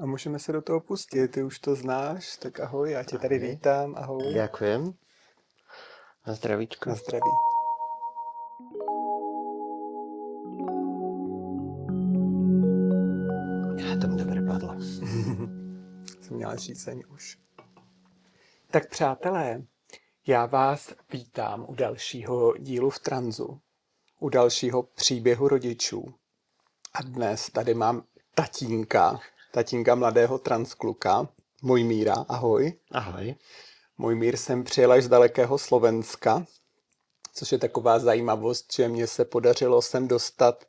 A můžeme se do toho pustit, ty už to znáš, tak ahoj, já tě tady Ahoj. vítám, ahoj. Ďakujem. Na zdravíčko. Na zdraví. To mi dobre padlo. Jsem měla žízeň už. Tak přátelé, já vás vítám u dalšího dílu v Tranzu, u dalšího příběhu rodičů. A dnes tady mám tatínka mladého transkluka, Mojmíra, ahoj. Ahoj. Mojmír sem přijel až z dalekého Slovenska, což je taková zajímavost, že mně se podařilo sem dostat,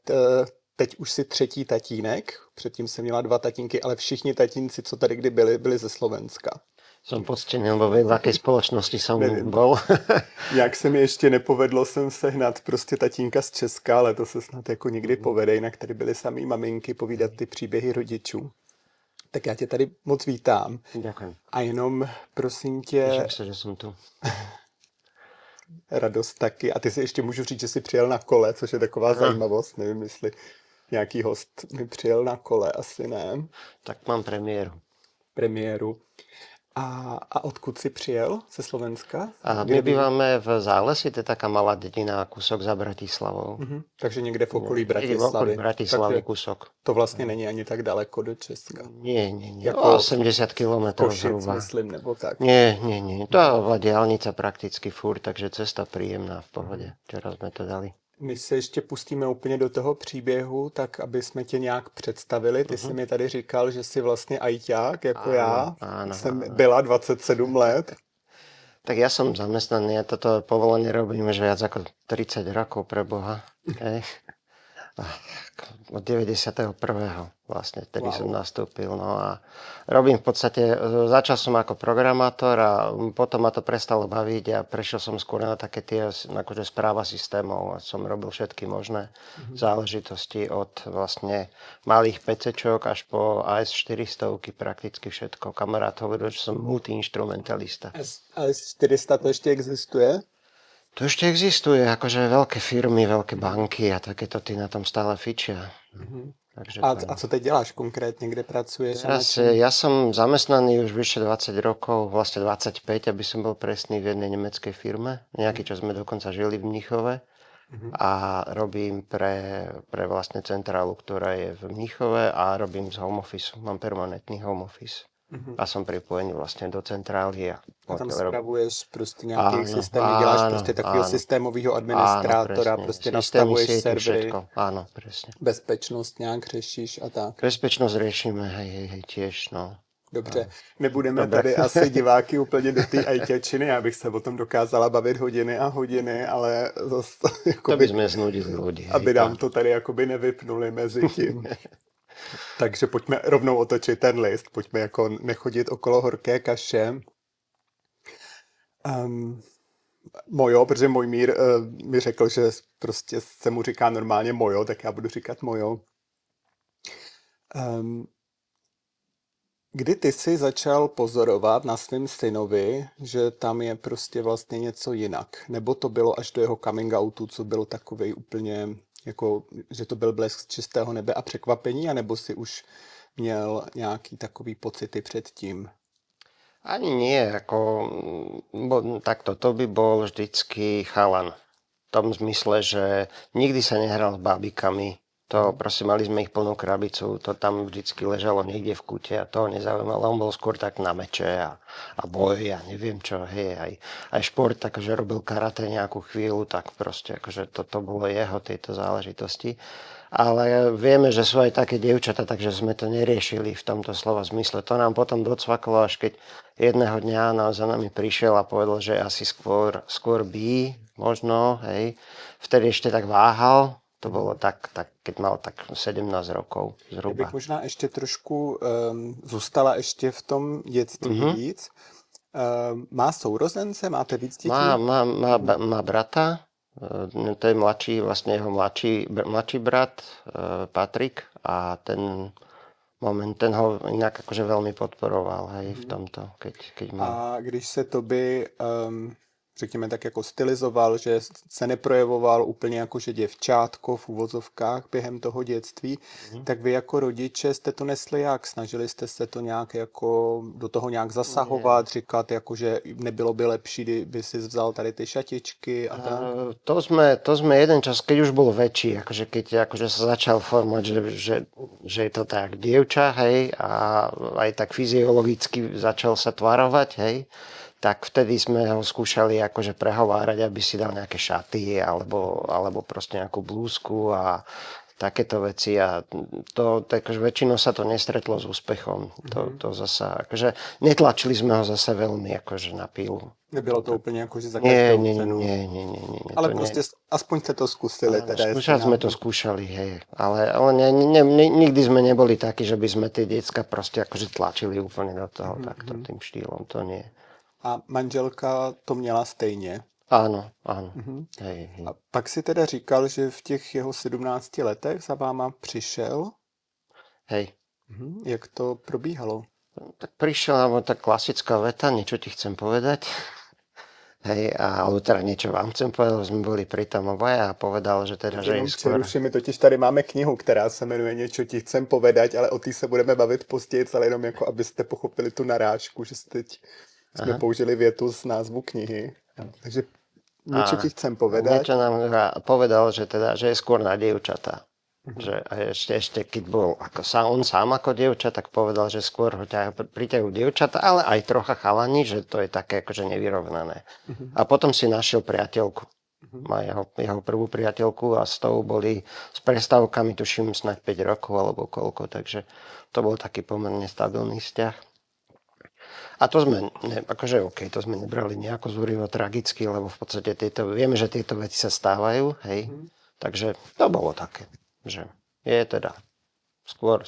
teď už si třetí tatínek, předtím jsem měla 2 tatínky, ale všichni tatínci, co tady kdy byli ze Slovenska. Som poctený, lebo v akej spoločnosti som Nevím. bol. Jak se mi ještě nepovedlo sem sehnat prostě tatínka z Česka, ale to se snad jako někdy povede, jinak tady byly samý maminky povídat ty příběhy rodičů. Tak já tě tady moc vítám. Ďakujem. A jenom prosím tě, Teším sa, že som tu. radost taky. A ty si ještě můžu říct, že jsi přijel na kole, což je taková zajímavost. Nevím, jestli nějaký host mi přijel na kole, asi ne. Tak mám premiéru. Premiéru. A odkud jsi přijel? Ze Slovenska? A my bývame v Zálesi, to je taká malá dedina, kúsok za Bratislavou. Takže někde v okolí V Bratislavy. okolí Bratislavy Takže kúsok. to vlastně není ani tak daleko do Česka. Nie. Jako 80 kilometrov Košic, zhruba. myslím, nebo tak. Nie. To bola diaľnica prakticky furt, takže cesta príjemná, v pohode. Včera sme to dali. Než se ještě pustíme úplně do toho příběhu, tak aby jsme tě nějak představili. Ty jsi mi tady říkal, že jsi vlastně ajťák, jako já. Jsem byla 27 let. Tak ja som zamestnaný, ja toto povolenie robím už viac ako 30 rokov pre Boha. Hej. Od 91. vlastne, vtedy som nastúpil. No a robím v podstate, začal som ako programátor a potom ma to prestalo baviť a prešiel som skôr na také tie, akože správa systémov a som robil všetky možné záležitosti od vlastne malých PCčok až po AS400, prakticky všetko. Kamarát hovoril, že som multiinstrumentalista. AS400 to ještě existuje? To ešte existuje, akože veľké firmy, veľké banky a takéto ty na tom stále fičia. Takže A co teď děláš konkrétně, kde pracuješ? teraz, ja som zamestnaný už vyše 20 rokov, vlastne 25, aby som bol presný, v jednej nemeckej firme. Nejaký čas sme dokonca žili v Mníchove a robím pre vlastne centrálu, ktorá je v Mníchove a robím z home office. Mám permanentný home office. A som pripojený vlastne do centrály. A tam spravuješ prostě nějaký systém, děláš prostě takového systémového administrátora, prostě nastavuješ servery. Áno, presne. Bezpečnost nějak řešíš a tak. Bezpečnosť riešime, hej, tiež, no. Dobře, nebudeme tady asi diváky úplně do té ajťačiny, já bych se o tom dokázala bavit hodiny a hodiny, ale zase To by sme znudili ľudí. aby nám to tady jakoby nevypnuli mezi tím. Takže pojďme rovnou otočit ten list, pojďme jako nechodit okolo horké kaše. Mojo, protože Mojmír mi řekl, že prostě se mu říká normálně Mojo, tak já budu říkat Mojo. Kdy ty jsi začal pozorovat na svém synovi, že tam je prostě vlastně něco jinak? Nebo to bylo až do jeho coming outu, co byl takovej úplně, jako, že to byl blesk z čistého nebe a překvapení, anebo si už měl nějaký takový pocity předtím? Ani nie, ako takto, to by bol vždycky chalan. V tom zmysle, že nikdy sa nehral s bábikami. To proste mali sme ich plnú krabicu, to tam vždycky ležalo niekde v kute a to ho nezaujímalo. On bol skôr tak na meče a boj a neviem čo, hej, aj šport, takže robil karate nejakú chvíľu, tak proste akože toto bolo jeho, tejto záležitosti. Ale vieme, že sú aj také dievčatá, takže sme to neriešili v tomto slova zmysle. To nám potom docvaklo, až keď jedného dňa za nami prišiel a povedal, že asi skôr by, možno, hej. Vtedy ešte tak váhal. To bolo tak, keď mal tak 17 rokov zhruba. Já bych možná ještě trošku zůstala ještě v tom dětství víc. Má sourozence? Máte víc dětí? Má brata, to je mladší, vlastne jeho mladší brat Patrik a ten ho inak akože veľmi podporoval, hej, v tomto, keď mal. A když se Toby řekněme tak jako stylizoval, že se neprojevoval úplně jako že děvčátko v uvozovkách během toho dětství, tak vy jako rodiče jste to nesli jak? Snažili jste se to nějak jako do toho nějak zasahovat, říkat jako, že nebylo by lepší, kdyby si vzal tady ty šatičky a tak? To sme jeden čas, keď už bol väčší, akože keď akože sa začal formovať, že je to tak dievča, hej, a aj tak fyziologicky začal sa tvarovať, hej, tak vtedy sme ho skúšali akože prehovárať, aby si dal nejaké šaty alebo proste nejakú blúzku a takéto veci a to takže väčšinou sa to nestretlo s úspechom. To zasa, akože netlačili sme ho zase veľmi akože na pílu. Nebylo to úplně jako, že za každou cenu. Nie. Ale prostě aspoň jste to zkusili. Skúšať sme to skúšali, hej. Ale nikdy sme neboli takí, že by sme tie decka proste akože tlačili úplne do toho takto tým štýlom, to nie. A manželka to měla stejně? Áno. Hej. A pak si teda říkal, že v těch jeho 17 letech za váma přišel. Hej. Jak to probíhalo? Tak prišiel, alebo tak klasická veta, niečo ti chcem povedať. Hej, alebo teda niečo vám chcem povedať, sme boli pri tom obaja a povedal, že teda, že je skôr... My totiž tady máme knihu, která se jmenuje Niečo ti chcem povedať, ale o té se budeme bavit později, ale jenom jako abyste pochopili tu narážku, že teď jsme použili větu z názvu knihy. Takže niečo ti chcem povedať. Niečo nám povedal, že teda, že je skôr na dievčatá. Že ešte keď bol on sám ako dievča, tak povedal, že skôr ho priťahujú dievčatá, ale aj trocha chalani, že to je také akože nevyrovnané. A potom si našiel priateľku. Má jeho prvú priateľku a s tou boli s prestávkami, tuším, snáď 5 rokov alebo koľko, takže to bol taký pomerne stabilný vzťah. A to sme, to sme nebrali nejako zúrivo tragicky, lebo v podstate vieme, že tieto veci sa stávajú, hej. Takže to bolo také. Že je teda skôr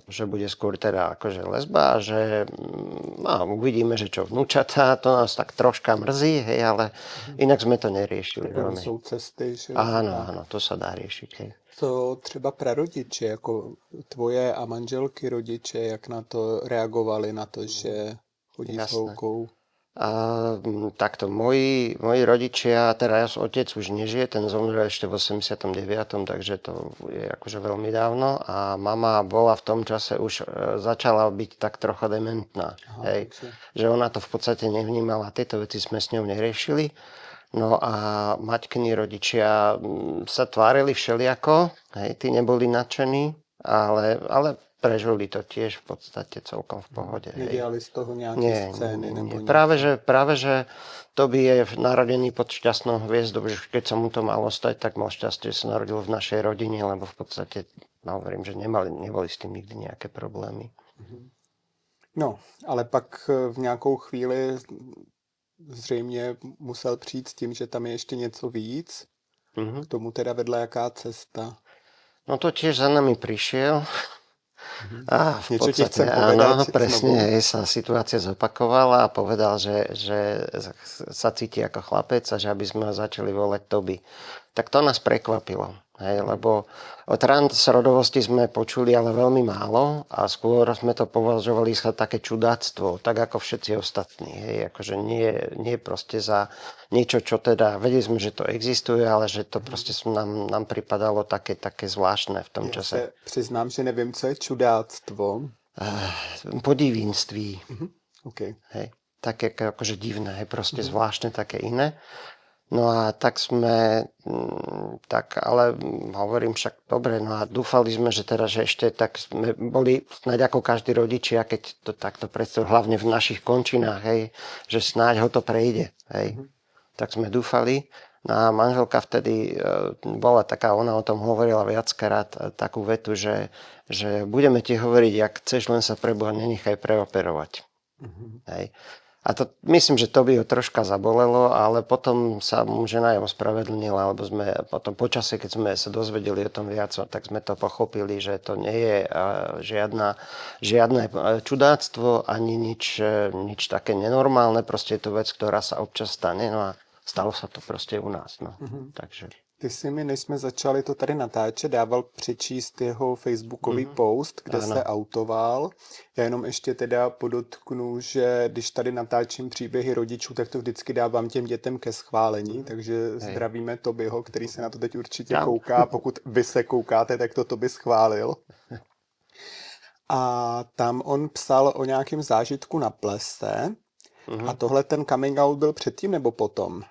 že bude skôr teda akože lesba, že uvidíme, že čo vnúčatá, to nás tak troška mrzí, hej, ale inak sme to neriešili. Sú cesty, že? Áno, to sa dá riešiť, hej. Co třeba prarodiče, jako tvoje a manželky rodiče, jak na to reagovali, na to, že chodí s holkou? Takto, moji rodičia, teda otec už nežije, ten zomrel ešte v 89., takže to je akože veľmi dávno a mama bola v tom čase už začala byť tak trocha dementná, hej, že ona to v podstate nevnímala, tieto veci sme s ňou neriešili. No a maťkini rodičia sa tvárili všelijako, hej, tí neboli nadšení, ale prežili to tiež v podstate celkom v pohode. Nediali z toho nejaké scény? Nie. Práve, že Toby je narodený pod šťastnou hviezdou, že keď sa mu to malo stať, tak mal šťastie, že sa narodil v našej rodine, lebo v podstate, hovorím, že neboli s tým nikdy nejaké problémy. No, ale pak v nějakou chvíli zřejmě musel přijít s tím, že tam je ještě něco víc. K tomu teda vedla jaká cesta? No to tiež za nami prišiel. A v Niečo podstate, áno, presne, sa situácia zopakovala a povedal, že sa cíti ako chlapec a že aby sme ho začali volať Toby. Tak to nás prekvapilo, hej, lebo o transrodovosti sme počuli ale veľmi málo a skôr sme to považovali za také čudáctvo, tak ako všetci ostatní, hej, akože nie proste za niečo, čo teda, vedeli sme, že to existuje, ale že to proste nám pripadalo také zvláštne v tom čase. Ja sa priznám, že neviem, co je čudáctvo. Podivínství. Okay. Hej, také akože divné, hej, proste zvláštne, také iné. No a tak sme, ale hovorím však dobre, no a dúfali sme, že teda, že ešte tak sme boli snáď ako každý rodičia, keď to takto predstavujú, hlavne v našich končinách, hej, že snáď ho to prejde, hej. Tak sme dúfali. No a manželka vtedy bola taká, ona o tom hovorila viackrát, takú vetu, že budeme ti hovoriť, jak chceš, len sa pre Boha nenechaj preoperovať. Hej. A to, myslím, že to by ho troška zabolelo, ale potom sa mu žena aj ospravedlnila, alebo sme potom počasie, keď sme sa dozvedeli o tom viac, tak sme to pochopili, že to nie je žiadne čudáctvo, ani nič také nenormálne, proste je to vec, ktorá sa občas stane, no a stalo sa to proste u nás. No. Takže. Ty jsi mi, než jsme začali to tady natáčet, dával přečíst jeho facebookový post, kde se autoval. Já jenom ještě teda podotknu, že když tady natáčím příběhy rodičů, tak to vždycky dávám těm dětem ke schválení, takže zdravíme Tobyho, který se na to teď určitě kouká. Pokud vy se koukáte, tak to Toby schválil. A tam on psal o nějakém zážitku na plese. A tohle ten coming out byl předtím nebo potom?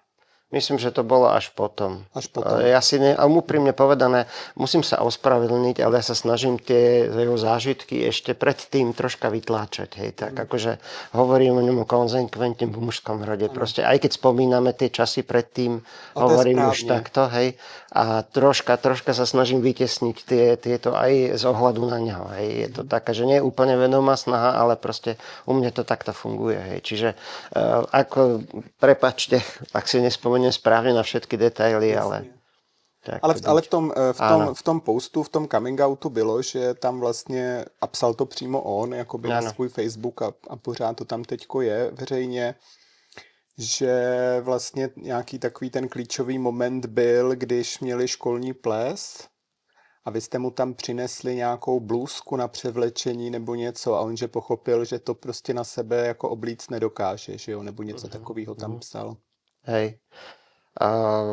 Myslím, že to bolo až potom. Až potom. Ja si a úprimne povedané, musím sa ospravedlniť, ale ja sa snažím tie jeho zážitky ešte predtým troška vytláčať. Hej. Tak akože hovorím o ňom konzekventne v mužskom rode. Proste aj keď spomíname tie časy predtým, hovorím už takto. Hej. A troška sa snažím vytesniť tieto aj z ohľadu na neho. Hej. Je to taká, že nie je úplne vedomá snaha, ale proste u mňa to takto funguje. Hej. Čiže ako, prepáčte, ak si nespomeniem správne na všetky detaily, ale... Tak, ale v tom postu, v tom coming outu bylo, že tam vlastně, a psal to přímo on, jako byl na svůj Facebook a pořád to tam teďko je veřejně, že vlastně nějaký takový ten klíčový moment byl, když měli školní ples a vy jste mu tam přinesli nějakou blůzku na převlečení nebo něco a on že pochopil, že to prostě na sebe jako oblíct nedokáže, že jo, nebo něco takového tam psal. Hej.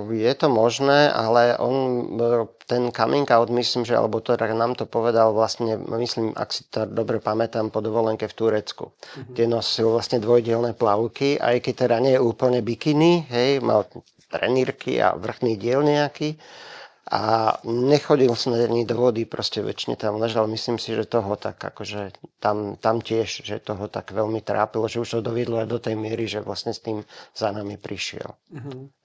Je to možné, ale on ten coming out, myslím, že, alebo to nám to povedal vlastne, myslím, ak si to dobre pamätám, po dovolenke v Turecku, kde nosil vlastne dvojdielne plavky, aj keď teda nie je úplne bikiny, hej, mal trenírky a vrchný diel nejaký, a nechodil som ani do vody, proste väčšine tam ležal. Myslím si, že toho tak akože tam tiež, že toho tak veľmi trápilo, že už to doviedlo aj do tej miery, že vlastne s tým za nami prišiel.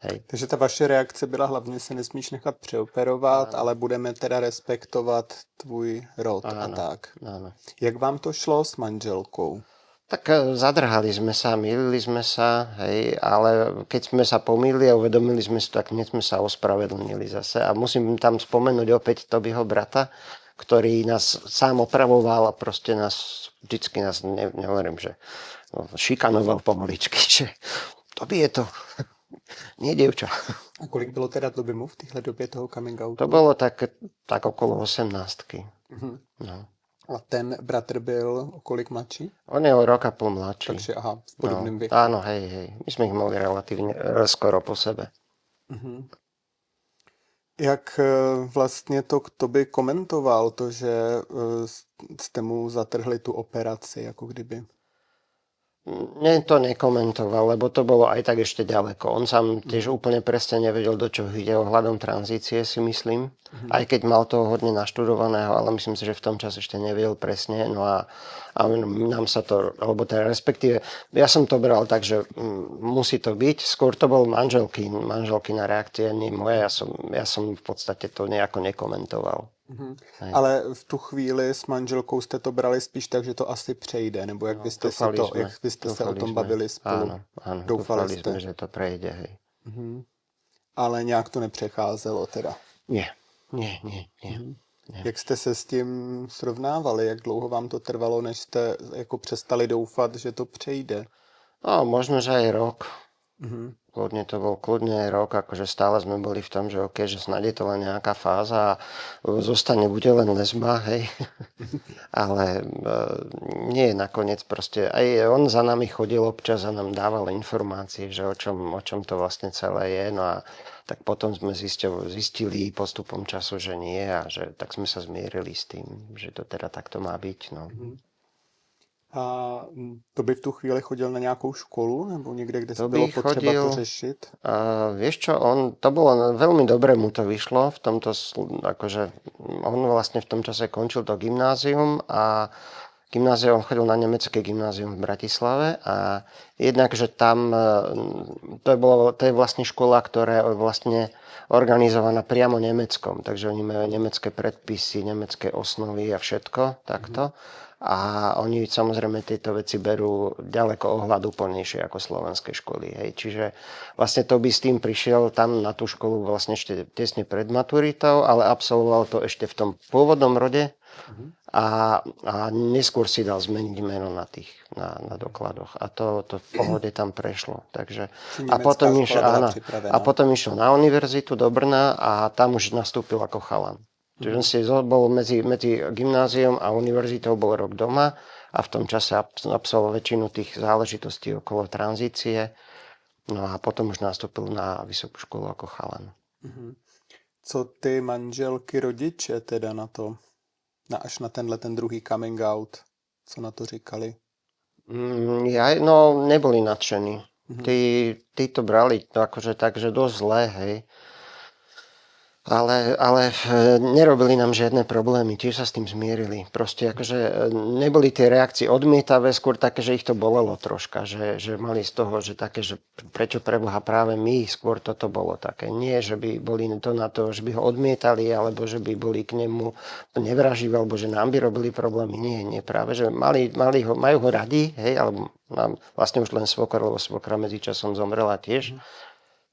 Hej. Takže ta vaše reakce byla hlavně se nesmíš nechat přeoperovat, ale budeme teda respektovat tvůj rod a tak. Áno. Jak vám to šlo s manželkou? Tak zadrhali sme sa, mýlili sme sa, hej, ale keď sme sa pomýlili a uvedomili sme si, tak hneď sme sa ospravedlnili zase. A musím tam spomenúť opäť Tobyho brata, ktorý nás sám opravoval a proste vždycky nás, nehovorím, že šikanoval pomaličky, že Toby je to, nie dievča. A kolik bylo teda Tobymu v téhle době toho coming outu? To bolo tak okolo 18. No. A ten bratr byl o kolik mladší? On je o rok a pol mladší. Takže aha, v podobném věku. Áno, hej. My sme ich mali relatívne skoro po sebe. Jak vlastně to k tobě komentoval, to, že jste mu zatrhli tu operaci, jako kdyby? To nekomentoval, lebo to bolo aj tak ešte ďaleko. On sám tiež úplne presne nevedel, do čoho ide ohľadom tranzície, si myslím. Aj keď mal toho hodne naštudovaného, ale myslím si, že v tom čase ešte nevedel presne. No a nám sa to, alebo teda respektíve, ja som to bral tak, že musí to byť. Skôr to bol manželkina reakcia, nie moja. Ja som v podstate to nejako nekomentoval. Ale v tu chvíli s manželkou jste to brali spíš tak, že to asi přejde, nebo jak vy jste, jak vy jste se o tom bavili spolu? Áno, doufali sme, že to prejde. Hej. Ale nějak to nepřecházelo teda? Nie. Jak jste se s tím srovnávali? Jak dlouho vám to trvalo, než jste jako přestali doufat, že to přejde? No, možno, že aj rok. Kľudne to bol aj rok, akože stále sme boli v tom, že OK, že snáď je to len nejaká fáza a zostane, bude len lesba, hej. Ale nie, nakoniec proste, aj on za nami chodil občas a nám dával informácie, že o čom to vlastne celé je, no a tak potom sme zistili postupom času, že nie a že tak sme sa zmierili s tým, že to teda takto má byť, no. A to by v tu chvíli chodil na nějakou školu, nebo někde, kde to bylo potřeba to řešit? Vieš čo, to bolo veľmi dobre, mu to vyšlo v tomto, akože on vlastne v tom čase končil to gymnázium a on chodil na nemecké gymnázium v Bratislave a jednak, že tam to je vlastne škola, ktorá je vlastne organizovaná priamo Nemeckom, takže oni majú nemecké predpisy, nemecké osnovy a všetko takto. A oni samozrejme tieto veci berú ďaleko ohľaduplnejšie ako slovenské školy. Hej. Čiže vlastne to by s tým prišiel tam na tú školu vlastne ešte tesne pred maturitou, ale absolvoval to ešte v tom pôvodnom rode. A a neskôr si dal zmeniť meno na dokladoch. A to v pohode tam prešlo. Takže, Či německá škola byla áno, připravená. a potom išiel na univerzitu do Brna a tam už nastúpil ako chalan. Čiže on si bol medzi gymnáziom a univerzitou bol rok doma a v tom čase absolvoval väčšinu tých záležitostí okolo tranzície. No a potom už nastúpil na vysokú školu ako chalan. Co ty manželky, rodiče teda na to? Až na tenhle ten druhý coming out. Co na to říkali? No, neboli nadšení. Tí to brali akože tak, že dosť zlé, hej. Ale nerobili nám žiadne problémy, tiež sa s tým zmierili. Proste akože neboli tie reakcie odmietavé, skôr také, že ich to bolelo troška, že mali z toho, že také, že prečo preboha práve my, skôr toto bolo také. Nie, že by boli to na to, že by ho odmietali, alebo že by boli k nemu nevraživí, alebo že nám by robili problémy. Nie, práve, že majú ho radi, hej, alebo nám vlastne už len svokra, lebo svokra medzičasom zomrela tiež.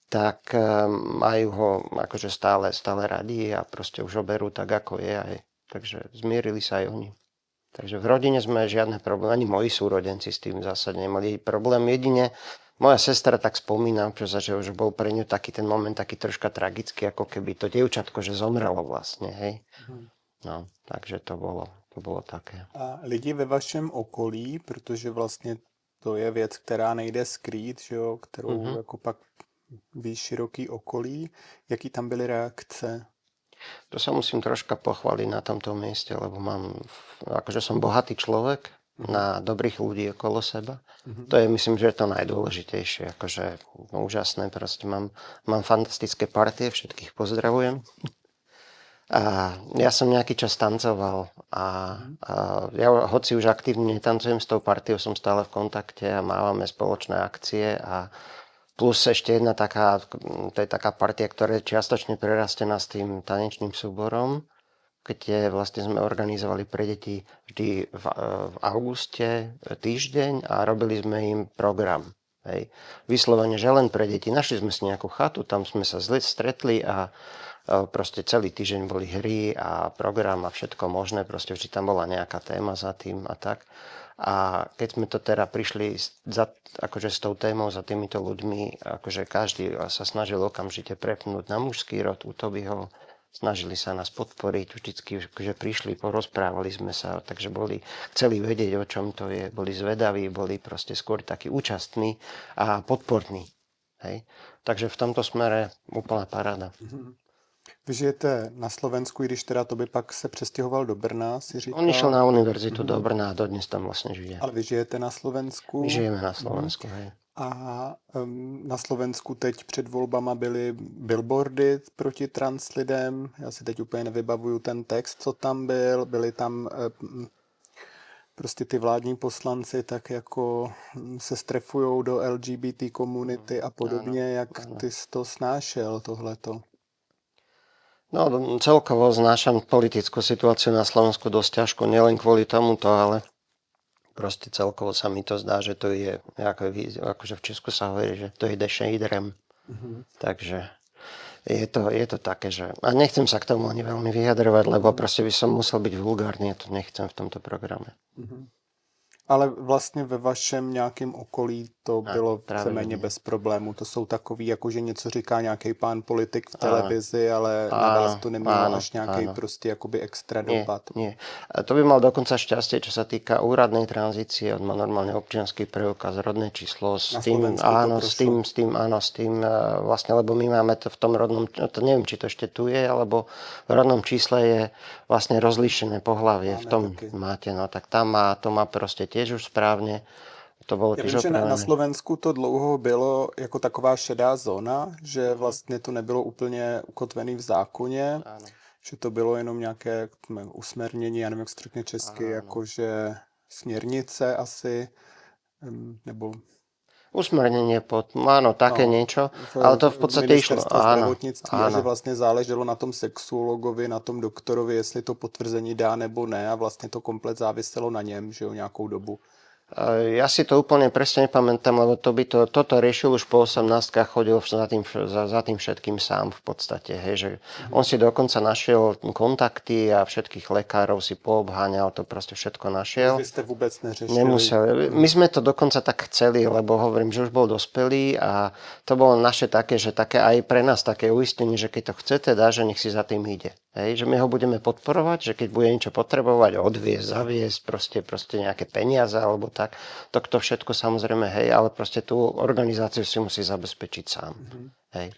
Tak majú ho akože stále radi a proste už ho berú tak, ako je. Aj. Takže zmierili sa aj oni. Takže v rodine sme žiadne problémy, ani moji súrodenci s tým zásadne nemali problém. Jedine moja sestra tak spomína, že už bol pre ňu taký ten moment taký troška tragický, ako keby to dievčatko, že zomrelo vlastne, hej. No, takže to bolo také. A lidi ve vašem okolí, protože vlastně to je věc, která nejde skrýt, že jo, kterou jako pak víš široký okolí, jaký tam byly reakce? To sa musím troška pochváliť na tomto mieste, lebo akože som bohatý človek na dobrých ľudí okolo seba. To je, myslím, že je to najdôležitejšie. Akože úžasné, proste mám fantastické partie, všetkých pozdravujem. A ja som nejaký čas tancoval a ja hoci už aktívne netancujem s tou partiou, som stále v kontakte a mávame spoločné akcie a plus ešte jedna to je taká partia, ktorá je čiastočne prerastená s tým tanečným súborom, keď vlastne sme organizovali pre deti vždy v auguste týždeň a robili sme im program. Hej. Vyslovene, že len pre deti. Našli sme si nejakú chatu, tam sme sa stretli a proste celý týždeň boli hry a program a všetko možné, proste vždy tam bola nejaká téma za tým a tak. A keď sme to teda prišli akože s tou témou za týmito ľuďmi, akože každý sa snažil okamžite prepnúť na mužský rod, Tobyho, snažili sa nás podporiť, vždycky, že prišli, porozprávali sme sa, takže chceli vedieť, o čom to je, boli zvedaví, boli proste skôr takí účastní a podporní. Hej. Takže v tomto smere úplná paráda. Vy žijete na Slovensku, i když teda to by pak se přestěhoval do Brna, si říkal. On išiel na univerzitu do Brna a dodnes tam vlastne žije. Ale vy žijete na Slovensku? My žijeme na Slovensku, hej. A na Slovensku teď před volbama byly billboardy proti trans lidem. Já si teď úplně nevybavuju ten text, co tam byl. Byli tam prostě ty vládní poslanci tak jako se strefujou do LGBT komunity a podobně. Jak ty jsi to snášel, tohleto? No, celkovo znášam politickú situáciu na Slovensku dosť ťažko, nielen kvôli tomuto, ale proste celkovo sa mi to zdá, že to je, akože v Česku sa hovorí, že to ide šejdrem. Takže je to také, že... A nechcem sa k tomu ani veľmi vyjadrovať, lebo proste by som musel byť vulgárny, ja to nechcem v tomto programe. Ale vlastně ve vašem nějakém okolí to bylo víceméně bez problémů. To jsou takový, jako že něco říká nějaký pán politik v televizi, ale na vás to nemělo až nějaký prostě jakoby extra dopad. Nie. A to by mal dokonca šťastie, čo sa týka úradnej tranzície, on má normálne občiansky preukaz, rodné číslo, s tým vlastne, lebo my máme to v tom rodnom, to neviem, či to ešte tu je, alebo v rodnom čísle je vlastne rozlíšené pohlavie, v tom máte, no tak tam to má proste tiež už správne. To bolo tiež opravené. Na Slovensku to dlouho bylo jako taková šedá zóna, že vlastně to nebylo úplně ukotvený v zákoně, že to bylo jenom nějaké usmernění, já nevím, jak se řekne česky, jakože směrnice asi, nebo... Usmernenie také niečo, ale to v podstate išlo. Zdravotnictví, a že vlastně záleželo na tom sexuologovi, na tom doktorovi, jestli to potvrzení dá nebo ne, a vlastně to komplet záviselo na něm, že jo, nějakou dobu. Ja si to úplne presne nepamätám, lebo toto riešil už po 18-kách, chodil za tým všetkým sám v podstate. Hej, že on si dokonca našiel kontakty a všetkých lekárov si poobháňal, to proste všetko našiel. Vy ste vôbec neřešili. Nemusel. My sme to dokonca tak chceli, lebo hovorím, že už bol dospelý a to bolo naše také, že také aj pre nás také uistenie, že keď to chce teda, že nech si za tým ide. Hej, že my ho budeme podporovať, že keď bude niečo potrebovať, odviesť, zaviesť, proste nejaké peniaze alebo tak, to všetko samozrejme, hej, ale proste tú organizáciu si musí zabezpečiť sám. Hej.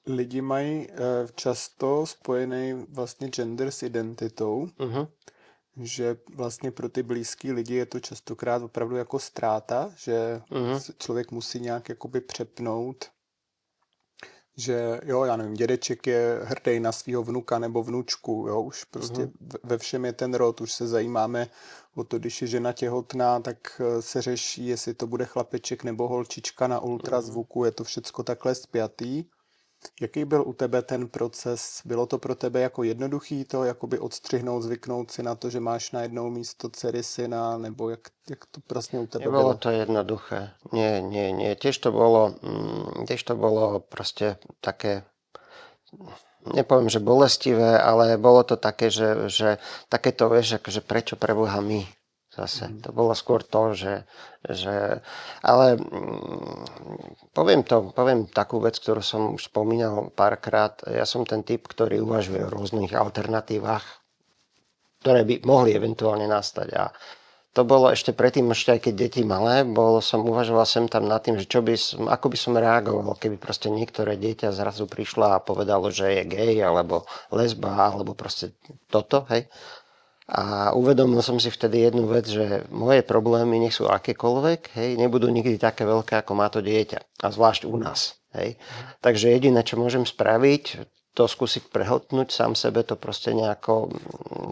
Lidi mají často spojený vlastně gender s identitou, že vlastně pro ty blízký lidi je to častokrát opravdu jako ztráta, že člověk musí nějak jakoby přepnout, že jo, já nevím, dědeček je hrdý na svého vnuka nebo vnučku, jo, už prostě ve všem je ten rod, už se zajímáme o to, když je žena těhotná, tak se řeší, jestli to bude chlapeček nebo holčička na ultrazvuku, je to všecko takhle spjatý. Jaký byl u tebe ten proces? Bylo to pro tebe jako jednoduchý to, jakoby odstřihnout, zvyknout si na to, že máš na jednou místo dcery syna, nebo jak to prostě u tebe Nebolo bylo? to jednoduché. Nie. Tiež to bolo proste také, nepoviem, že bolestivé, ale bolo to také, že takéto, vieš, akože prečo pre Boha my zase. To bolo skôr to, že ale poviem takú vec, ktorú som už spomínal párkrát. Ja som ten typ, ktorý uvažuje o rôznych alternatívach, ktoré by mohli eventuálne nastať. A to bolo ešte predtým, ešte aj keď deti malé, uvažoval som tam nad tým, že ako by som reagoval, keby proste niektoré dieťa zrazu prišla a povedalo, že je gej, alebo lesba, alebo proste toto, hej. A uvedomil som si vtedy jednu vec, že moje problémy nech sú akékoľvek, hej, nebudú nikdy také veľké, ako má to dieťa. A zvlášť u nás, hej. Takže jediné, čo môžem spraviť, to skúsiť prehltnúť sám sebe, to proste nejako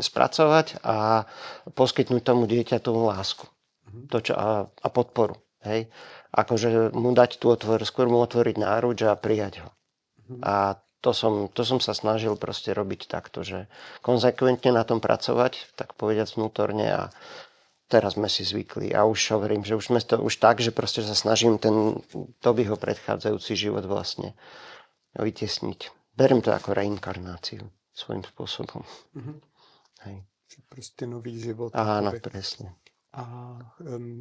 spracovať a poskytnúť tomu dieťaťu lásku a podporu. Hej. Akože mu dať tú skôr mu otvoriť náruč a prijať ho. A to som sa snažil proste robiť takto, že konzekventne na tom pracovať, tak povediac vnútorne, a teraz sme si zvykli. A už hovorím, že už sme to už tak, že proste sa snažím ten Tobyho predchádzajúci život vlastne vytiesniť. Beriem to ako reinkarnáciu svojím spôsobom. Hej. Prostě nový život. Áno, jakoby. presne. A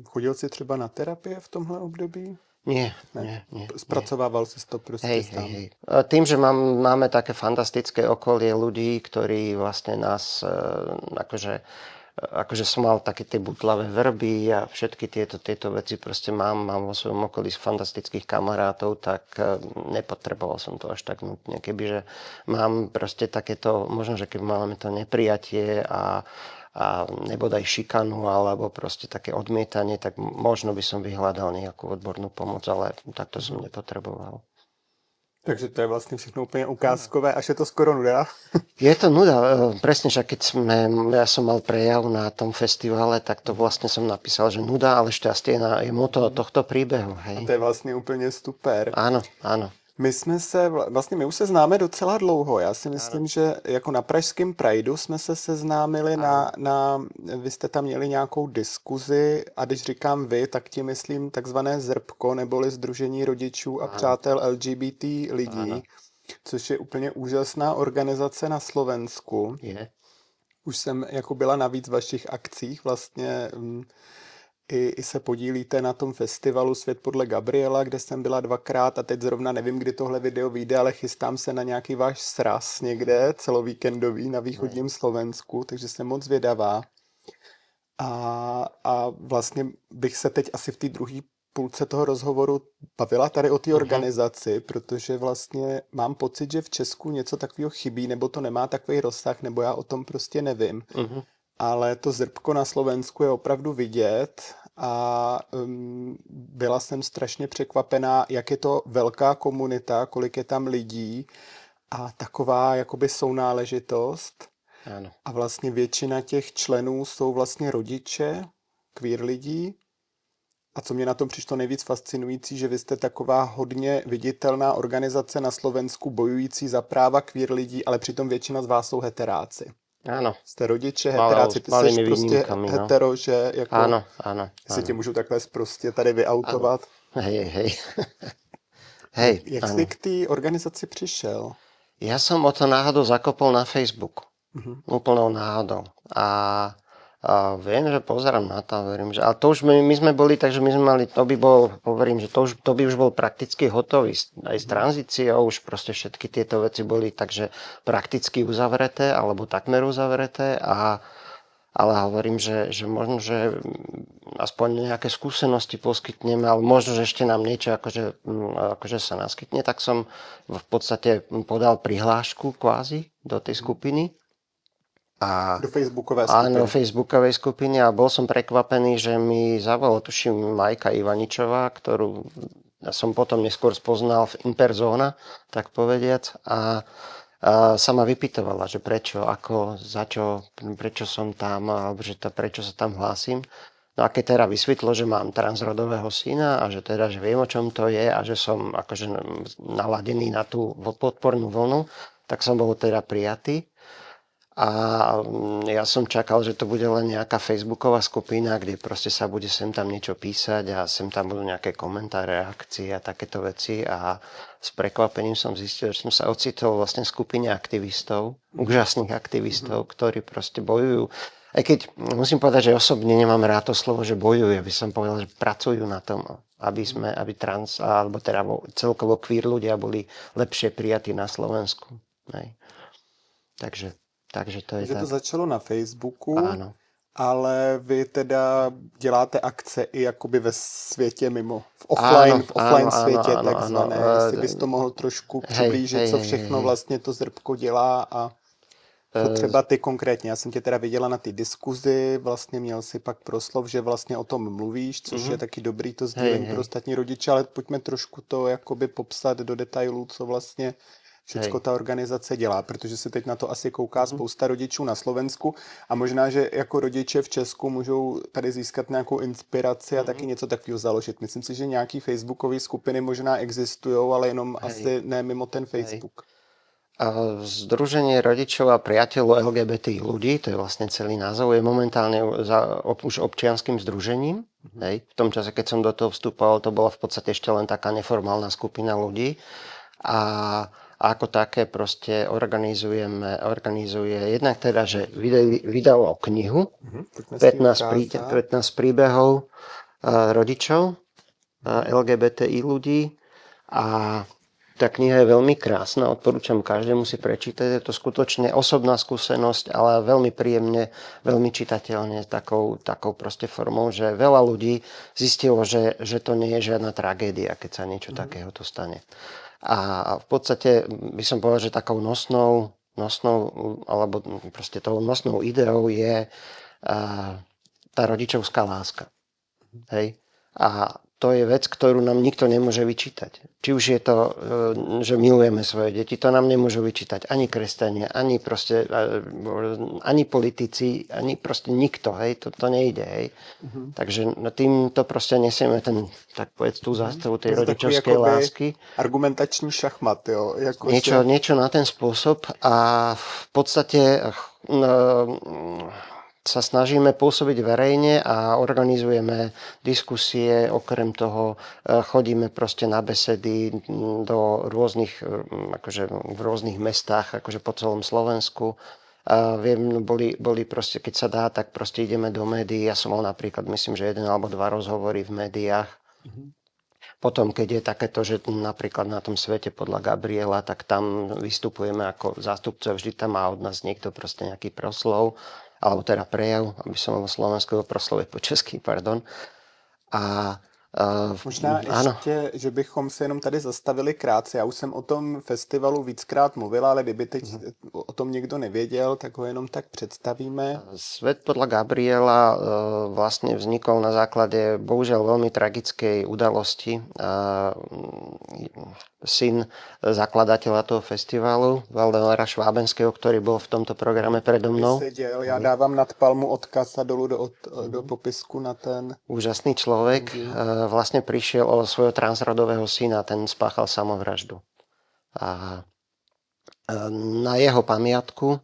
chodil jsi třeba na terapie v tomhle období? Nie. Spracovával si to prostě sám? Hej. Tým, že máme také fantastické okolie ľudí, ktorí vlastne nás akože som mal také tie butlavé vrby a všetky tieto veci proste mám vo svojom okolí fantastických kamarátov, tak nepotreboval som to až tak nutne. Kebyže mám proste takéto, možno, že keby máme to neprijatie a nebodaj šikanu alebo proste také odmietanie, tak možno by som vyhľadal nejakú odbornú pomoc, ale takto som nepotreboval. Takže to je vlastně všechno úplně ukázkové, až je to skoro nuda. Je to nuda, presne, že keď ja som mal prejav na tom festivale, tak to vlastne som napísal, že nuda, ale šťastie je moto tohto príbehu. Hej. A to je vlastně úplně super. Áno. My už se známe docela dlouho. Já si myslím, že jako na pražském Prideu jsme se seznámili vy jste tam měli nějakou diskuzi, a když říkám vy, tak tím myslím takzvané ZRPko, neboli Sdružení rodičů a přátel LGBT lidí, což je úplně úžasná organizace na Slovensku. Je. Už jsem jako byla na víc vašich akcích vlastně. I se podílíte na tom festivalu Svět podle Gabriela, kde jsem byla 2krát, a teď zrovna nevím, kdy tohle video vyjde, ale chystám se na nějaký váš sraz někde celovíkendový na východním Slovensku, takže jsem moc zvědavá. A vlastně bych se teď asi v té druhé půlce toho rozhovoru bavila tady o té organizaci, protože vlastně mám pocit, že v Česku něco takového chybí, nebo to nemá takový rozsah, nebo já o tom prostě nevím. Ale to ZRPko na Slovensku je opravdu vidět a byla jsem strašně překvapená, jak je to velká komunita, kolik je tam lidí a taková jakoby sounáležitost. Áno. A vlastně většina těch členů jsou vlastně rodiče, queer lidí. A co mě na tom přišlo nejvíc fascinující, že vy jste taková hodně viditelná organizace na Slovensku bojující za práva queer lidí, ale přitom většina z vás jsou heteráci. Áno, Jste rodiče, s heteráci, ty malými seš prostě výnimkami, no. hetero, že jako, Áno, áno, jestli tě áno. můžu takhle prostě tady Áno. vyautovat. Hej. Hej, Jak jsi áno. k té organizaci přišel? Ja som o to náhodou zakopol na Facebook. Mhm. Úplnou náhodou. A viem, že pozerám na to, verím, že... Ale to už my sme boli, takže my sme mali, to by bol, hovorím, že to by už bol prakticky hotový. Aj s tranzíciou už proste všetky tieto veci boli takže prakticky uzavreté, alebo takmer uzavreté ale hovorím, že možno, že aspoň nejaké skúsenosti poskytneme, ale možno, že ešte nám niečo akože sa naskytne, tak som v podstate podal prihlášku kvázi do tej skupiny. Do facebookové skupiny. Áno, facebookovej skupiny a bol som prekvapený, že mi zavolala, tuším, Majka Ivaničová, ktorú ja som potom neskôr spoznal v Imperzóna, tak povediac, a sa ma vypytovala, že prečo, ako, za čo, prečo som tam, alebo že prečo sa tam hlásim. No a keď teda vysvetlo, že mám transrodového syna a že teda, že viem, o čom to je a že som akože naladený na tú podpornú vlnu, tak som bol teda prijatý. A ja som čakal, že to bude len nejaká facebooková skupina, kde proste sa bude sem tam niečo písať a sem tam budú nejaké komentáre, reakcie a takéto veci. A s prekvapením som zistil, že som sa ocitol vlastne v skupine aktivistov, úžasných aktivistov, ktorí proste bojujú. Aj keď musím povedať, že osobne nemám rád to slovo, že bojujú, by som povedal, že pracujú na tom, aby trans, alebo teda celkovo queer ľudia boli lepšie prijatí na Slovensku. Hej. Takže to je tak. To začalo na Facebooku, Áno. ale vy teda děláte akce i jakoby ve světě mimo, v offline světě takzvané. Jestli bys to mohl trošku přiblížit, co všechno vlastně to Zrbko dělá a co třeba ty konkrétně. Já jsem tě teda viděla na té diskuzi, vlastně měl si pak proslov, že vlastně o tom mluvíš, což je taky dobrý to sdílení pro ostatní rodiče, ale pojďme trošku to jakoby popsat do detailů, co vlastně všecko ta organizace dělá, protože se teď na to asi kouká spousta rodičů na Slovensku a možná, že jako rodiče v Česku můžou tady získat nějakou inspiraci a taky něco takového založit. Myslím si, že nějaký facebookové skupiny možná existují, ale jenom asi ne mimo ten Facebook. Združenie rodičov a priateľov LGBT ľudí, to je vlastne celý názov, je momentálne už občianskym združením. Hej. V tom čase, keď som do toho vstúpal, to bola v podstate ešte len taká neformálna skupina ľudí. A ako také proste organizuje jednak teda, že vydalo knihu 15 príbehov rodičov LGBTI ľudí a tá kniha je veľmi krásna, odporúčam každému si prečítať, je to skutočne osobná skúsenosť, ale veľmi príjemne, veľmi čitateľne, takou proste formou, že veľa ľudí zistilo, že to nie je žiadna tragédia, keď sa niečo takéhoto stane. A v podstate by som povedal, že takou nosnou alebo proste tou nosnou ideou je tá rodičovská láska. Hej? A to je vec, ktorú nám nikto nemôže vyčítať. Či už je to, že milujeme svoje deti, to nám nemôžu vyčítať ani kresťania, ani politici, ani proste nikto, hej, to nejde, hej. Takže týmto proste nesieme tak povedz, tú zástavu tej rodičovskej lásky. Argumentační šachmat, jo. Niečo na ten spôsob a v podstate sa snažíme pôsobiť verejne a organizujeme diskusie, okrem toho chodíme proste na besedy do rôznych, akože v rôznych mestách, akože po celom Slovensku. Boli proste, keď sa dá, tak proste ideme do médií. Ja som mal napríklad, myslím, že 1 alebo 2 rozhovory v médiách. Potom, keď je takéto, že napríklad na tom svete podľa Gabriela, tak tam vystupujeme ako zástupcov, vždy tam má od nás niekto proste nejaký proslov, alebo teda prejav, aby som mal slovenského proslovie po česky, pardon. Možná ještě, že bychom se jenom tady zastavili krátce. Já už jsem o tom festivalu víckrát mluvila, ale kdyby teď o tom někdo nevěděl, tak ho jenom tak představíme. Svet podľa Gabriela vlastne vznikol na základe bohužiaľ veľmi tragickej udalosti. Syn zakladateľa toho festivalu, Valdemara Švábenského, ktorý bol v tomto programe predo mnou. Ja dávam nad palmu odkaz a dolu do popisku na ten. Úžasný človek. Vlastne prišiel o svojho transrodového syna, ten spáchal samovraždu. A na jeho pamiatku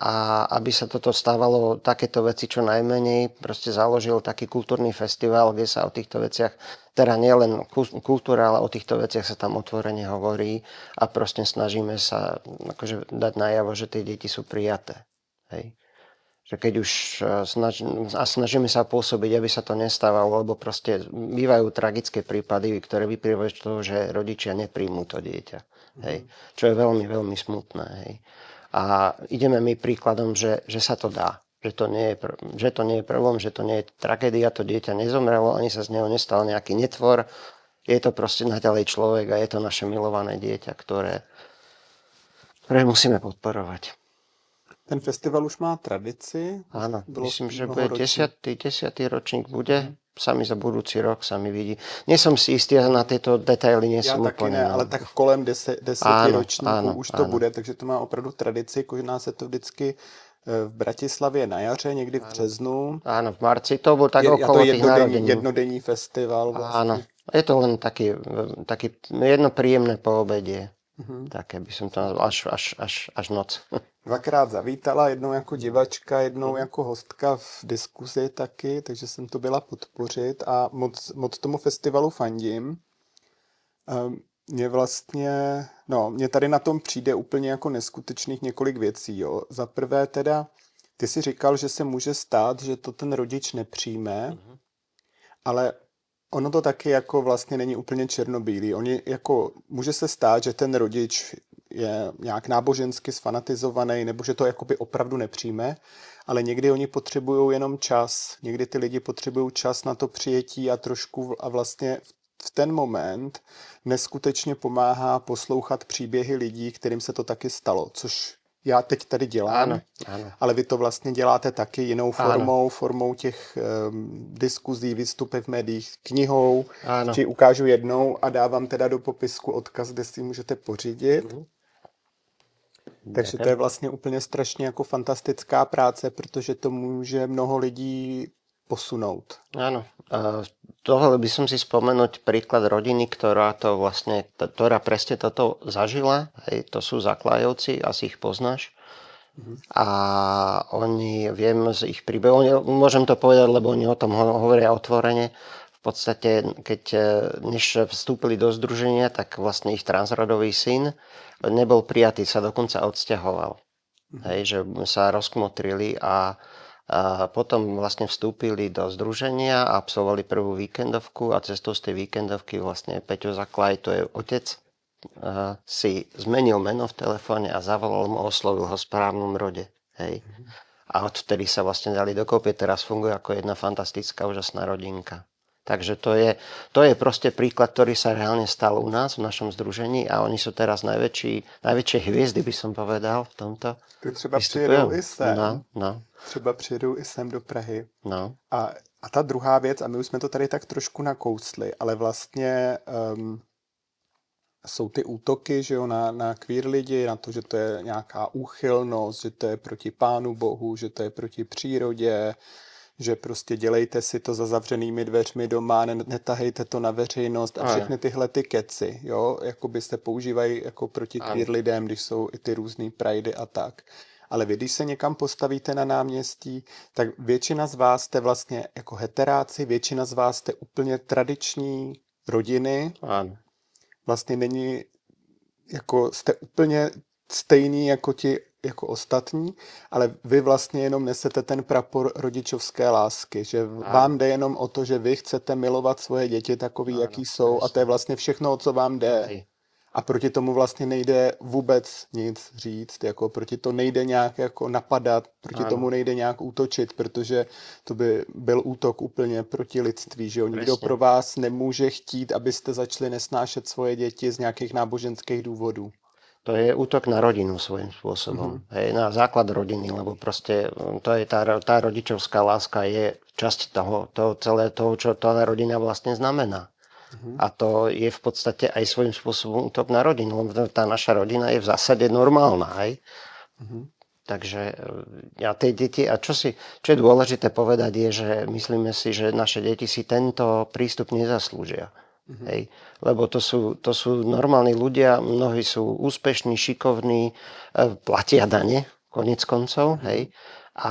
a aby sa toto stávalo, takéto veci čo najmenej, proste založil taký kultúrny festival, kde sa o týchto veciach, teda nielen kultúra, ale o týchto veciach sa tam otvorene hovorí a proste snažíme sa akože dať najavo, že tie deti sú prijaté. Hej. Že keď už snažíme sa pôsobiť, aby sa to nestávalo, lebo proste bývajú tragické prípady, ktoré vyplývajú z toho, že rodičia nepríjmú to dieťa. Hej. Čo je veľmi, veľmi smutné. Hej. A ideme my príkladom, že sa to dá. Že to nie je problém, že to nie je tragédia, to dieťa nezomrelo, ani sa z neho nestal nejaký netvor. Je to proste naďalej človek a je to naše milované dieťa, ktoré musíme podporovať. Ten festival už má tradici. Áno, myslím, že bude 10. ročník bude. Sami za budúci rok sa mi vidí. Nie som si istý, na tieto detaily nie som úplne. Ja taky ne, ale tak kolem 10 ročníků už to bude, takže to má opravdu tradici. Koná se to vždycky v Bratislavě na jaře, někdy v březnu. Áno, v marci to bol tak okolo tých narodení. Jednodenní festival. Vlastne. Áno, je to len taký jedno príjemné poobedie. Také by som to nazval, až noc. Dvakrát zavítala, jednou jako divačka, jednou jako hostka v diskuzi taky, takže jsem to byla podpořit a moc tomu festivalu fandím. Mně tady na tom přijde úplně jako neskutečných několik věcí. Jo. Za prvé teda, ty si říkal, že se může stát, že to ten rodič nepřijme, ale ono to taky jako vlastně není úplně černobílý. Může se stát, že ten rodič je nějak nábožensky sfanatizovaný, nebo že to jakoby opravdu nepřijme, ale někdy oni potřebují jenom čas. Někdy ty lidi potřebují čas na to přijetí a vlastně v ten moment neskutečně pomáhá poslouchat příběhy lidí, kterým se to taky stalo, což já teď tady dělám, ano. Ale vy to vlastně děláte taky jinou formou těch diskuzí, výstupy v médiích, knihou, či ukážu jednou a dávám teda do popisku odkaz, kde si můžete pořídit. Takže to je vlastně úplně strašně jako fantastická práce, protože to může mnoho lidí posunout. Áno. Dovolil by som si spomenúť príklad rodiny, ktorá presne toto zažila. Hej, to sú Zaklajovci, asi ich poznáš. A oni, viem z ich príbehov, môžem to povedať, lebo oni o tom hovoria otvorene. V podstate, než vstúpili do združenia, tak vlastne ich transrodový syn nebol prijatý, sa dokonca odsťahoval. Hej, že sa rozkmotrili a potom vlastne vstúpili do združenia a absolvovali prvú víkendovku a cestou z tej víkendovky vlastne Peťo Zaklaj, to je otec, si zmenil meno v telefóne a zavolal mu, oslovil ho v správnom rode. Hej. A odtedy sa vlastne dali dokopy, teraz funguje ako jedna fantastická, úžasná rodinka. Takže to je proste príklad, ktorý sa reálne stal u nás v našom združení a oni sú teraz najväčšie hviezdy, by som povedal, v tomto. Ty třeba přijedou i sem. No. Třeba přijedou i sem do Prahy. No. A ta druhá věc, a my už jsme to tady tak trošku nakousli, ale vlastně jsou ty útoky, že jo, na queer lidi, na to, že to je nějaká úchylnost, že to je proti Pánu Bohu, že to je proti přírodě, že prostě dělejte si to za zavřenými dveřmi doma, netahejte to na veřejnost a všechny tyhle ty keci, jo, jakoby se používají jako proti queer lidem, když jsou i ty různý pridey a tak. Ale vy, když se někam postavíte na náměstí, tak většina z vás jste vlastně jako heteráci, většina z vás jste úplně tradiční rodiny. Ano. Vlastně není, jako jste úplně stejný jako ti jako ostatní, ale vy vlastně jenom nesete ten prapor rodičovské lásky, že vám jde jenom o to, že vy chcete milovat svoje děti takový, jaký jsou a to je vlastně všechno, o co vám jde. A proti tomu vlastně nejde vůbec nic říct, jako proti to nejde nějak jako napadat, proti tomu nejde nějak útočit, protože to by byl útok úplně proti lidství, že jo? Nikdo pro vás nemůže chtít, abyste začali nesnášet svoje děti z nějakých náboženských důvodů. To je útok na rodinu svojím spôsobom. Hej, na základ rodiny, lebo proste to je tá rodičovská láska je časť toho čo tá rodina vlastne znamená. A to je v podstate aj svojím spôsobom útok na rodinu, lebo tá naša rodina je v zásade normálna. Hej? Takže tie deti, a čo je dôležité povedať je, že myslíme si, že naše deti si tento prístup nezaslúžia. Hej. Lebo to sú normálni ľudia, mnohí sú úspešní, šikovní, platia dane, koniec koncov, hej. A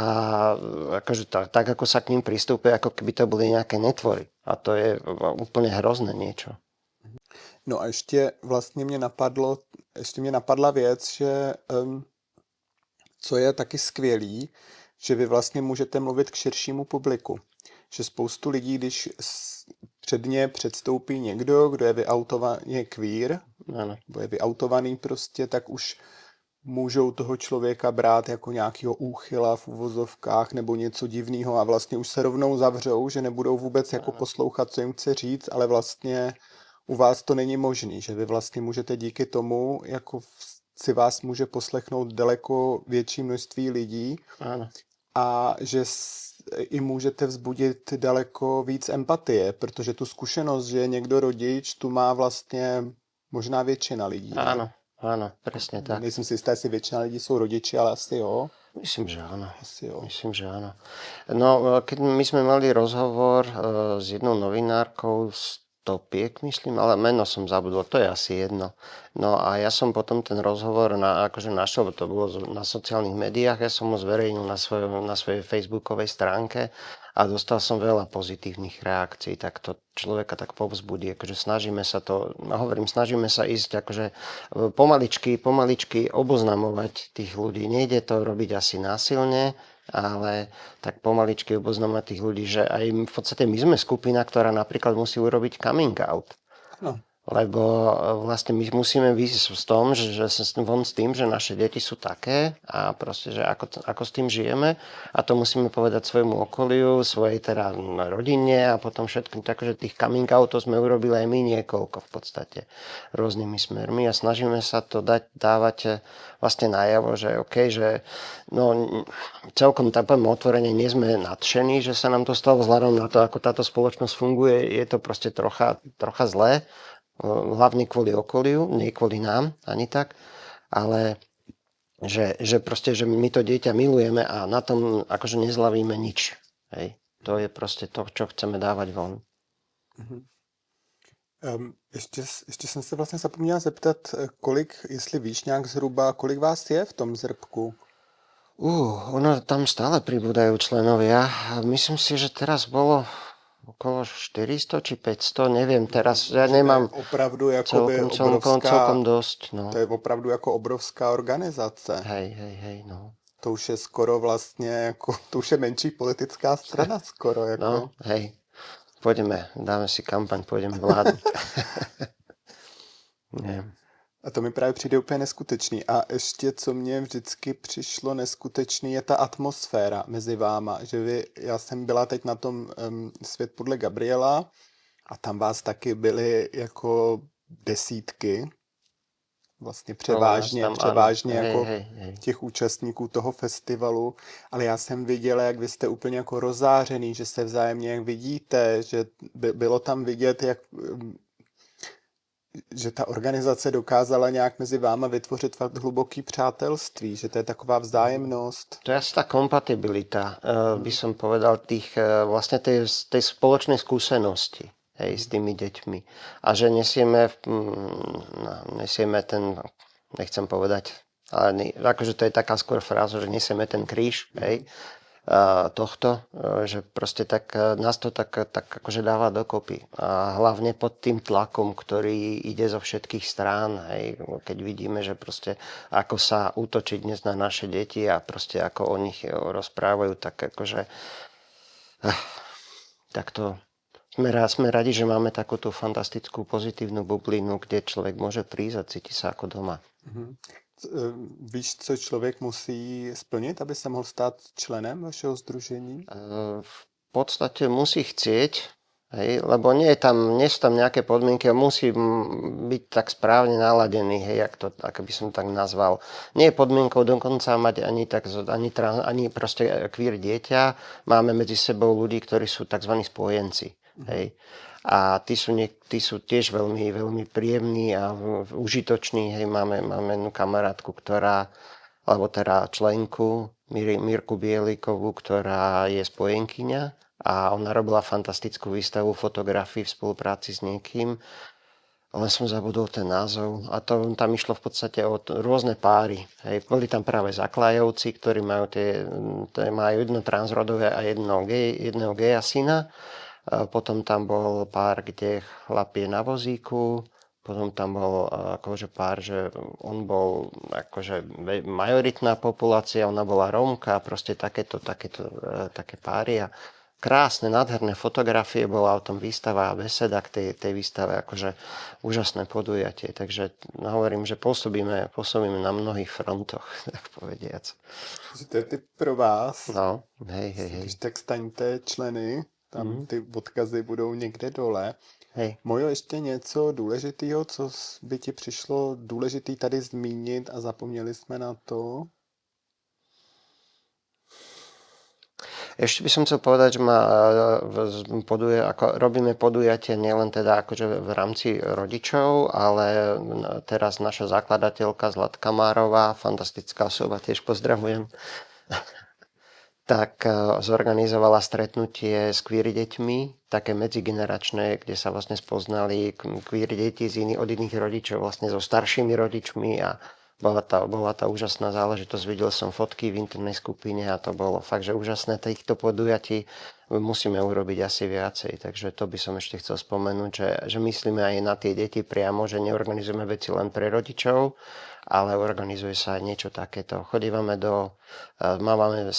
akože tak ako sa k ním pristúpe, ako keby to boli nejaké netvory. A to je úplne hrozné niečo. No a ještě vlastně mě napadla věc, že co je taky skvělý, že vy vlastně můžete mluvit k širšímu publiku. Že spoustu lidí, když před ně předstoupí někdo, kdo je vyautovaný queer, Áno. nebo je vyautovaný prostě, tak už můžou toho člověka brát jako nějakého úchyla v uvozovkách nebo něco divného a vlastně už se rovnou zavřou, že nebudou vůbec jako poslouchat, co jim chce říct, ale vlastně u vás to není možný, že vy vlastně můžete díky tomu, jako si vás může poslechnout daleko větší množství lidí Áno. a že i můžete vzbudit daleko víc empatie, protože tu zkušenost, že je někdo rodič, tu má vlastně možná většina lidí. Áno, áno, presne tak. Nejsem si jistá, jestli většina lidí jsou rodiči, ale asi jo. Myslím, že áno. Asi jo. Myslím, že áno. No, keď my sme mali rozhovor s jednou novinárkou z Topiek, myslím, ale meno som zabudol, to je asi jedno. No a ja som potom ten rozhovor akože našiel, to bolo na sociálnych médiách, ja som ho zverejnil na svojej facebookovej stránke a dostal som veľa pozitívnych reakcií, tak to človeka tak povzbudí, akože snažíme sa ísť akože pomaličky oboznamovať tých ľudí. Nejde to robiť asi násilne, ale tak pomaličky oboznamovať tých ľudí, že aj v podstate my sme skupina, ktorá napríklad musí urobiť coming out. No. Lebo vlastne my musíme výjsť v tom, že von s tým, že naše deti sú také a proste, že ako s tým žijeme a to musíme povedať svojmu okoliu, svojej teda rodine a potom všetkým, takže tých coming outov sme urobili aj my niekoľko v podstate rôznymi smermi a snažíme sa to dávať vlastne najavo, že OK, že no celkom poviem otvorene nie sme nadšení, že sa nám to stalo vzhľadom na to, ako táto spoločnosť funguje, je to proste trocha zlé. Hlavne kvôli okoliu, nie kvôli nám, ani tak, ale že proste, že my to dieťa milujeme a na tom akože nezlavíme nič. Hej. To je proste to, čo chceme dávať von. Ještě jsem se vlastně zapomněla zeptat, jestli víš nějak zhruba, kolik vás je v tom Zrbku? Ono tam stále pribúdajú členovia. Myslím si, že teraz bolo okolo 400 či 500, neviem, teraz ja nemám opravdu jakoby celkom dosť. No. To je opravdu jako obrovská organizace. Hej, no. To už je skoro vlastně, jako, to už je menší politická strana skoro. Jako. No, hej, dáme si kampaň, pôjdeme vládnuť. A to mi právě přijde úplně neskutečný. A ještě, co mě vždycky přišlo neskutečný, je ta atmosféra mezi váma. Že já jsem byla teď na tom Svět podle Gabriela a tam vás taky byly jako desítky. Vlastně převážně jako těch účastníků toho festivalu. Ale já jsem viděla, jak vy jste úplně jako rozářený, že se vzájemně jak vidíte, že bylo tam vidět, jak že ta organizace dokázala nějak mezi váma vytvořit fakt hluboký přátelství, že to je taková vzájemnosť. To je asi tá kompatibilita, by som povedal, vlastne tej spoločnej skúsenosti, hej, s tými deťmi. A že nesieme ten, nechcem povedať, ale akože to je taká skôr fráza, že nesieme ten kríž, hej, tohto, že proste tak nás to tak akože dáva dokopy. A hlavne pod tým tlakom, ktorý ide zo všetkých strán, hej, keď vidíme, že proste ako sa útočí dnes na naše deti a proste ako o nich rozprávajú, tak akože takto sme radi, že máme takúto fantastickú pozitívnu bublinu, kde človek môže prísť a cíti sa ako doma. Víš, co člověk musí splnit, aby se mohl stát členem vašeho sdružení? V podstate musí chcieť, hej, lebo nie sú tam nejaké podmienky a musí byť tak správne naladený, hej, ako by som tak nazval. Nie je podmienkou dokonca mať ani proste queer dieťa. Máme medzi sebou ľudí, ktorí sú tzv. Spojenci, hej. A tí sú tiež veľmi, veľmi príjemní a užitoční. Hej, máme jednu kamarátku, alebo teda členku Mirku Bielikovú, ktorá je spojenkyňa a ona robila fantastickú výstavu fotografií v spolupráci s niekým. ale som zabudol ten názov. A to tam išlo v podstate o rôzne páry. Hej. Boli tam práve zaklajovci, ktorí majú jedno transrodové a jedného geja syna. A potom tam bol pár, kde chlap je na vozíku. Potom tam bol akože pár, že on bol akože majoritná populácia, ona bola Rómka, proste také páry. A krásne, nádherné fotografie, bola o tom výstava a beseda k tej výstave, akože úžasné podujatie. Takže hovorím, že pôsobíme na mnohých frontoch, tak povediac. Že to je tip pro vás. No, hej. Když tak staňte členy, tam ty odkazy budou někde dole. Hej. Mojo, ještě něco důležitého, co by ti přišlo důležitý tady zmínit a zapomněli jsme na to? Ešte by som chcel povedať, že robíme podujatie nielen teda akože v rámci rodičov, ale teraz naša zakladateľka Zlatka Márová, fantastická osoba, tiež pozdravujem, tak zorganizovala stretnutie s queer deťmi, také medzigeneračné, kde sa vlastne spoznali queer deti od iných rodičov, vlastne so staršími rodičmi a bola to úžasná záležitosť. Videl som fotky v internej skupine a to bolo fakt, že úžasné. Týchto podujatí musíme urobiť asi viacej, takže to by som ešte chcel spomenúť, že myslíme aj na tie deti priamo, že neorganizujeme veci len pre rodičov, ale organizuje sa aj niečo takéto. Máme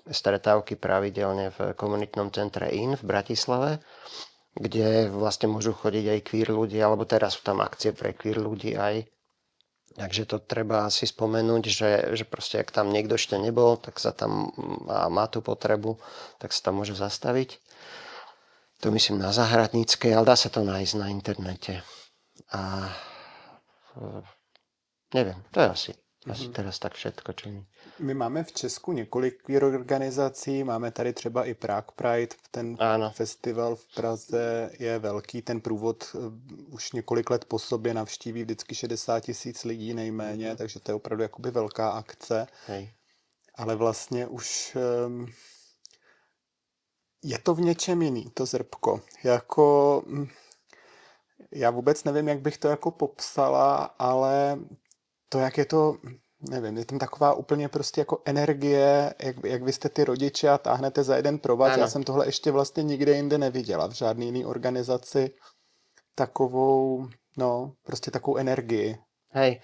stretávky pravidelne v komunitnom centre IN v Bratislave, kde vlastne môžu chodiť aj queer ľudia, alebo teraz sú tam akcie pre queer ľudí aj. Takže to treba asi spomenúť, že proste ak tam niekto ešte nebol, tak sa tam má tú potrebu, tak sa tam môže zastaviť. To myslím na Záhradníckej, ale dá sa to nájsť na internete. A neviem, to je asi teraz tak všetko, čo mi... My máme v Česku několik queer organizací, máme tady třeba i Prague Pride, ten festival v Praze je velký, ten průvod už několik let po sobě navštíví vždycky 60 000 lidí nejméně, takže to je opravdu jakoby velká akce. Hej. Ale vlastně už je to v něčem jiný, to zrbko. Jako, já vůbec nevím, jak bych to jako popsala, ale to, jak je to, nevím, je tam taková úplně prostě jako energie, jak vy jste ty rodiče a táhnete za jeden provaz. Ano. Já jsem tohle ještě vlastně nikde jinde neviděla, v žádný jiný organizaci takovou, prostě takovou energii. Hej,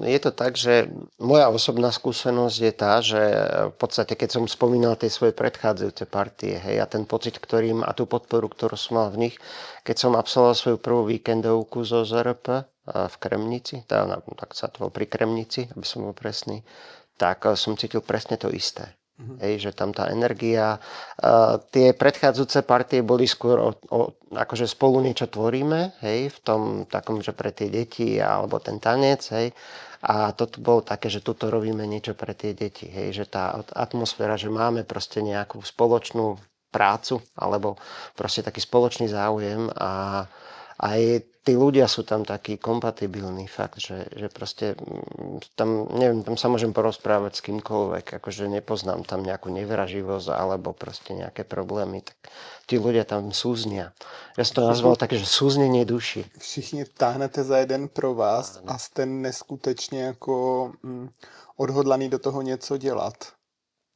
je to tak, že moja osobná skúsenosť je tá, že v podstate, keď som spomínal tie svoje predchádzajúce partie, hej, a ten pocit, a tú podporu, ktorú som mal v nich, keď som absolvoval svoju prvú víkendovku zo ZRP v Kremnici, tak sa to bol pri Kremnici, aby som bol presný, tak som cítil presne to isté. Hej, že tam tá energia, tie predchádzajúce partie boli skôr akože spolu niečo tvoríme, hej, v tom takom, že pre tie deti alebo ten tanec, hej, a toto bolo také, že tuto robíme niečo pre tie deti, hej, že tá atmosféra, že máme proste nejakú spoločnú prácu alebo proste taký spoločný záujem a aj tí ľudia sú tam takí kompatibilní, fakt, že proste tam, neviem, tam sa môžem porozprávať s kýmkoľvek, akože nepoznám tam nejakú nevraživosť alebo proste nejaké problémy, tak tí ľudia tam súznia. Ja som to nazval také, že súznenie duši. Všichni táhnete za jeden pro vás a jste neskutečně jako odhodlaný do toho něco dělat.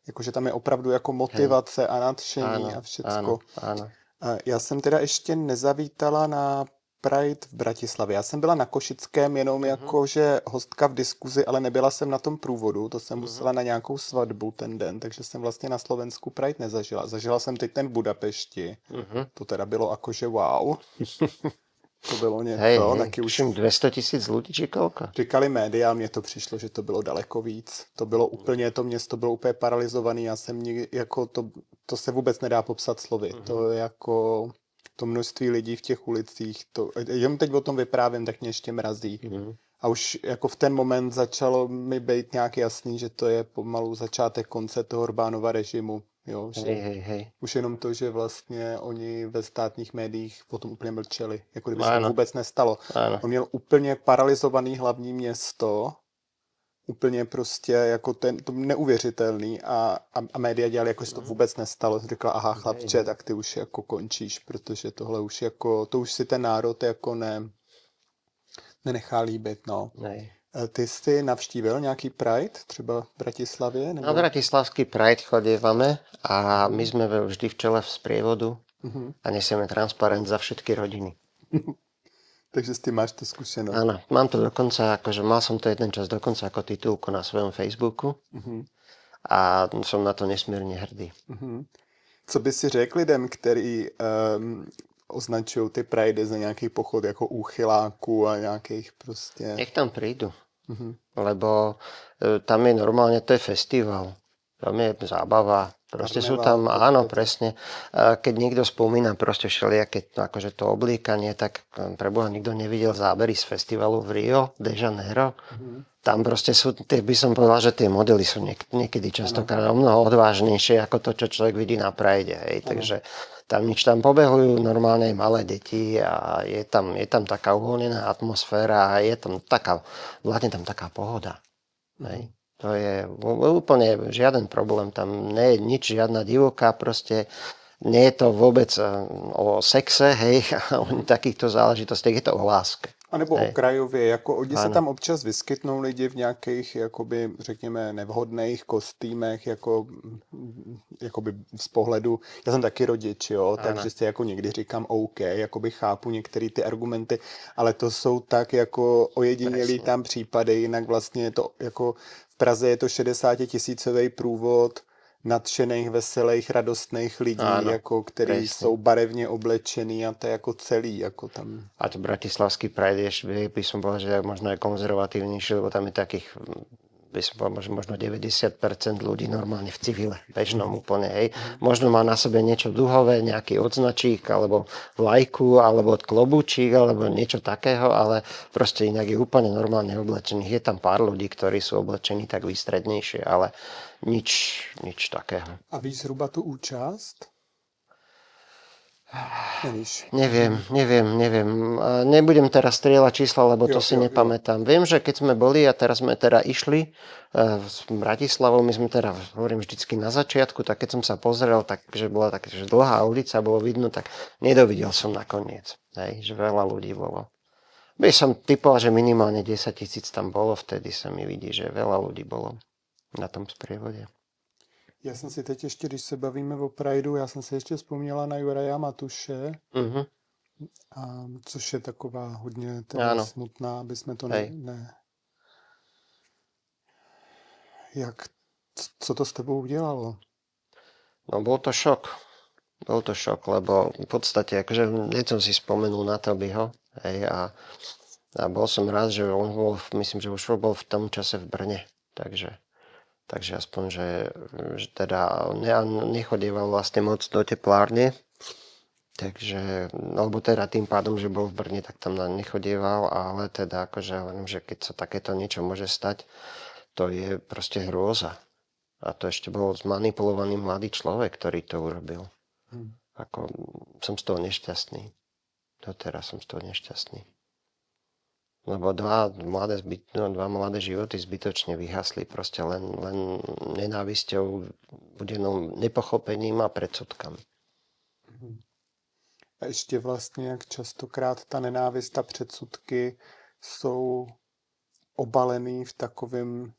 Jakože tam je opravdu jako motivace a nadšení a všecko. Áno. Já jsem teda ještě nezavítala na Pride v Bratislavě. Já jsem byla na Košickém jenom jakože hostka v diskuzi, ale nebyla jsem na tom průvodu, to jsem musela na nějakou svatbu ten den, takže jsem vlastně na Slovensku Pride nezažila. Zažila jsem teď ten v Budapešti. To teda bylo jakože wow. To bylo něco. Hej, taky už 200 000 ľudí, či koľko? říkali média, mně to přišlo, že to bylo daleko víc. To bylo úplně, to město bylo úplně paralizovaný, já jsem jako to se vůbec nedá popsat slovy. To je jako to množství lidí v těch ulicích, jenom teď o tom vyprávím, tak mě ještě mrazí. A už jako v ten moment začalo mi být nějak jasný, že to je pomalu začátek konce toho Orbánova režimu. Jo, že Hej. Už jenom to, že vlastně oni ve státních médiích o tom úplně mlčeli, jako kdyby se to vůbec nestalo. Áno. On měl úplně paralizovaný hlavní město, úplně prostě jako to neuvěřitelný a média dělali, jako že to vůbec nestalo. Řekla, aha, chlapče, tak ty už jako končíš, protože tohle už jako, to už si ten národ jako nenechá líbit, no. Nej. Ty jsi navštívil nějaký Pride, třeba v Bratislavě? Nebo... Na bratislavský Pride chodievame a my sme vždy v čele v sprievodu a nesieme transparent za všetky rodiny. Takže ty máš to zkušenost. Áno, mám to dokonca, akože mal som to jeden čas dokonca ako titulku na svojom Facebooku a som na to nesmierne hrdý. Co by si řekl lidem, který označují ty Pride za nějaký pochod jako úchyláků a nějakých prostě... Nech tam prídu, lebo tam je normálne, to je festival, tam je zábava, proste sú tam, áno, presne. Keď niekto spomína proste všelijaké, akože to obliekanie, tak preboha nikto nevidel zábery z festivalu v Rio de Janeiro. Tam proste sú, by som povedal, že tie modely sú niekedy častokrát mnoho odvážnejšie ako to, čo človek vidí na Pride, hej. Takže tam pobehujú normálne malé deti a je tam taká uvoľnená atmosféra a je tam vládne tam taká pohoda, hej. To je úplne žiaden problém, tam nie je nič, žiadna divoká, proste nie je to vôbec o sexe, hej, a o takýchto záležitostiach, je to o láske. A nebo okrajově, jako oni se tam občas vyskytnou lidi v nějakých, jakoby, řekněme, nevhodných kostýmech, jakoby z pohledu, já jsem taky rodič, jo, takže si jako někdy říkám OK, jakoby chápu některé ty argumenty, ale to jsou tak jako ojedinělý tam případy, jinak vlastně je to jako v Praze je to 60 000 průvod nadšených, veselých, radostných lidí, jako, který jsou barevně oblečený a to je jako celý. Jako tam. A to bratislavský Pride je, by som povedal, že možno je konzervatívnejší, lebo tam je takých, by som povedal, možno 90% ľudí normálne v civile, bežnom úplne, hej. Možno má na sebe niečo duhové, nejaký odznačík, alebo vlajku, alebo klobúčik, alebo niečo takého, ale proste inak je úplne normálne oblečených. Je tam pár ľudí, ktorí sú oblečení tak výstrednejšie, ale nič takého. A víš zhruba tu účast? Nevíš. Neviem. Nebudem teraz strieľať čísla, lebo to si nepamätám. Viem, že keď sme boli a teraz sme teda išli s Bratislavou, my sme teda, hovorím vždycky na začiatku, tak keď som sa pozrel, takže bola taká že dlhá ulica, bolo vidno, tak nedovidel som nakoniec, hej, že veľa ľudí bolo. By som typoval, že minimálne 10 000 tam bolo, vtedy sa mi vidí, že veľa ľudí bolo na tom sprievode. Já jsem si teď ještě, když se bavíme o Prideu, já jsem si ještě vzpomněla na Juraja Matuše, což je taková hodně smutná, aby jsme to co to s tebou udělalo? No bol to šok, lebo v podstate, akože hneď som si spomenul na Tobyho, hej, a bol som rád, že on bol, myslím, že už bol v tom čase v Brne, takže aspoň, že teda nechodieval vlastne moc do teplárne, takže, alebo teda tým pádom, že bol v Brne, tak tam nechodieval, ale teda akože hovorím, že keď sa takéto niečo môže stať, to je proste hrôza. A to ešte bol zmanipulovaný mladý človek, ktorý to urobil. Ako, som z toho nešťastný. Doteraz som z toho nešťastný. Lebo dva mladé životy zbytočne vyhasli proste len nenávisťou, budenou nepochopením a predsudkami. A ještě vlastně, jak častokrát ta nenávist a předsudky jsou obalený v takovém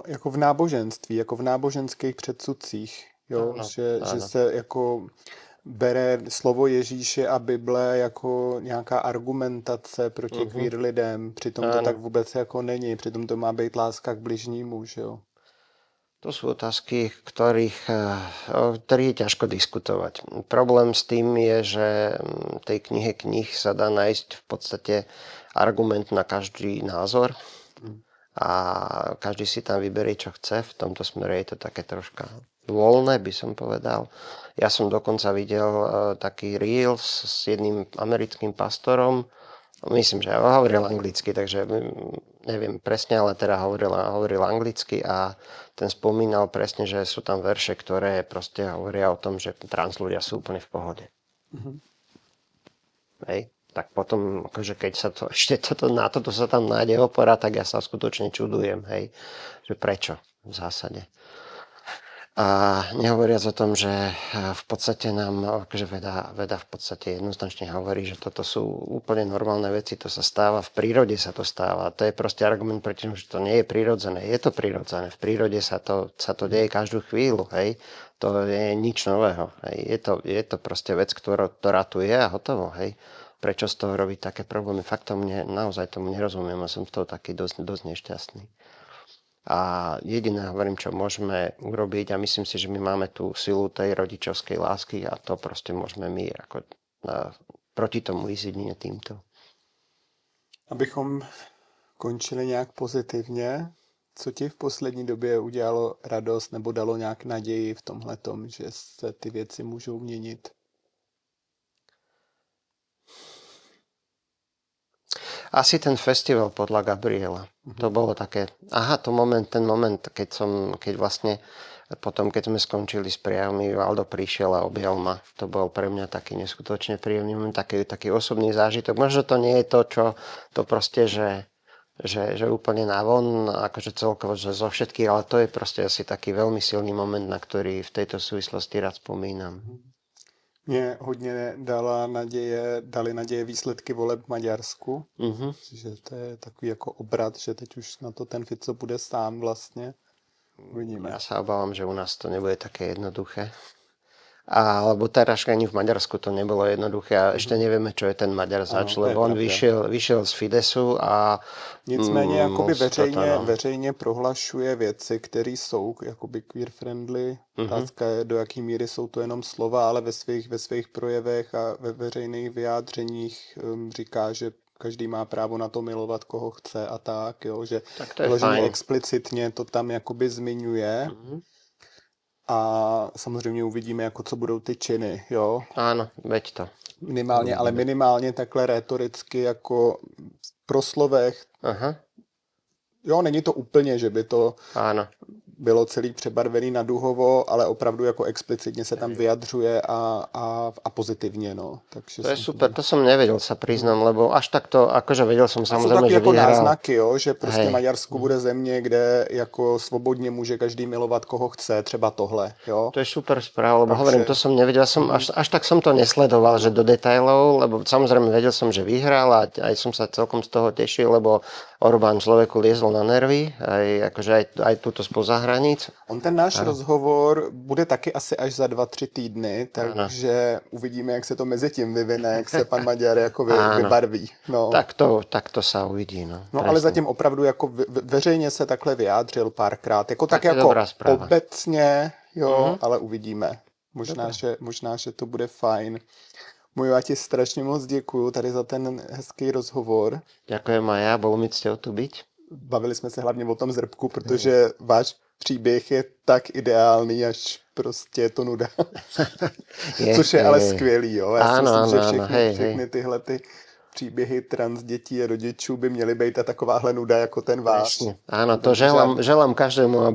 jako v náboženství, jako v náboženských předsudcích, jo? Ano. Že se jako bere slovo Ježíše a Bible jako nějaká argumentace proti queer lidem, přitom to tak vůbec jako není, přitom to má být láska k bližnímu, že jo? To sú otázky, ktorých je ťažko diskutovať. Problém s tým je, že tej knih sa dá nájsť v podstate argument na každý názor a každý si tam vyberie, čo chce. V tomto smere je to také troška voľné, by som povedal. Ja som dokonca videl taký reel s jedným americkým pastorom. Myslím, že hovoril anglicky, takže neviem presne, ale teda hovoril anglicky a ten spomínal presne, že sú tam verše, ktoré proste hovoria o tom, že trans ľudia sú úplne v pohode. Hej. tak potom, akože keď sa to ešte na toto sa tam nájde opora, tak ja sa skutočne čudujem, hej, že prečo v zásade. A nehovoriac o tom, že v podstate nám, akože veda v podstate jednoznačne hovorí, že toto sú úplne normálne veci, to sa stáva, v prírode sa to stáva. To je proste argument proti tomu, že to nie je prirodzené. Je to prirodzené, v prírode sa to deje každú chvíľu, hej. To je nič nového, hej. Je to proste vec, ktorá tu je a hotovo, hej. Prečo z toho robiť také problémy? Fakt naozaj tomu nerozumiem a som z toho taký dosť nešťastný. A jediné, hovorím, čo môžeme urobiť, a myslím si, že my máme tú silu tej rodičovskej lásky a to proste môžeme my ako proti tomu ísť jedine týmto. Abychom končili nějak pozitivně, co ti v poslední době udělalo radost nebo dalo nějak naději v tomhletom, že se ty věci můžou měnit? Asi ten festival podľa Gabriela. To bolo také, ten moment, keď vlastne potom, keď sme skončili s prijavmi, Valdo prišiel a objal ma. To bol pre mňa taký neskutočne príjemný moment, taký osobný zážitok. Možno to nie je to, čo to proste, že úplne navon, akože celkovo, že zo všetkých, ale to je proste asi taký veľmi silný moment, na ktorý v tejto súvislosti rád spomínam. Mě hodně dali naděje výsledky voleb v Maďarsku, že to je takový jako obrat, že teď už na to ten Fico bude sám vlastně. Uvidíme. Ja sa obávam, že u nás to nebude také jednoduché. Lebo teraz ani v Maďarsku to nebolo jednoduché a ešte nevieme, čo je ten Maďar zač, lebo on vyšiel z Fidesu a... Nicméně jakoby veřejně prohlašuje věci, které jsou jakoby queer friendly. Otázka je, do jaký míry jsou to jenom slova, ale ve svých projevech a ve veřejných vyjádřeních říká, že každý má právo na to milovat, koho chce a tak, jo, že vyloženě explicitně to tam jakoby zmiňuje. A samozřejmě uvidíme, jako co budou ty činy, jo. Áno, veď to. Minimálně takhle rétoricky, jako v proslovech. Jo, není to úplně, že by to bylo celý přebarvený na duhovo, ale opravdu jako explicitně se tam vyjadřuje a pozitivně, no. Takže to je super, to som nevedel, sa priznám, lebo až takto, akože vedel som samozrejme, že jako vyhral. náznaky, jo, že prostě Maďarsko bude země, kde jako svobodně může každý milovat, koho chce, třeba tohle, jo. To je super správa, lebo hovorím, to som nevedel, až tak som to nesledoval, že do detailov, lebo samozrejme vedel som, že vyhral a aj som sa celkom z toho tešil, lebo Orbán človeku liezol na nervy, aj túto spoza hraníc. On ten náš rozhovor bude taky asi až za 2-3 týdny, takže uvidíme, jak se to mezi tím vyvine, jak se pan Maďar jako vybarví. No. Tak to sa uvidí. No ale zatím opravdu jako veřejně se takhle vyjádřil párkrát. Jako tak jako obecně, jo, ale uvidíme. Možná, že to bude fajn. Já ti strašně moc děkuju tady za ten hezký rozhovor. Ďakujem aj ja, bolo mi cťou tu byť. Bavili jsme se hlavně o tom zrbku, protože váš příběh je tak ideální, až prostě je to nuda. Což je ale skvělý, jo. Já si myslím, že všechny tyhle ty příběhy trans dětí a rodičů by měly být a takováhle nuda jako ten váš. Áno, to želám každému,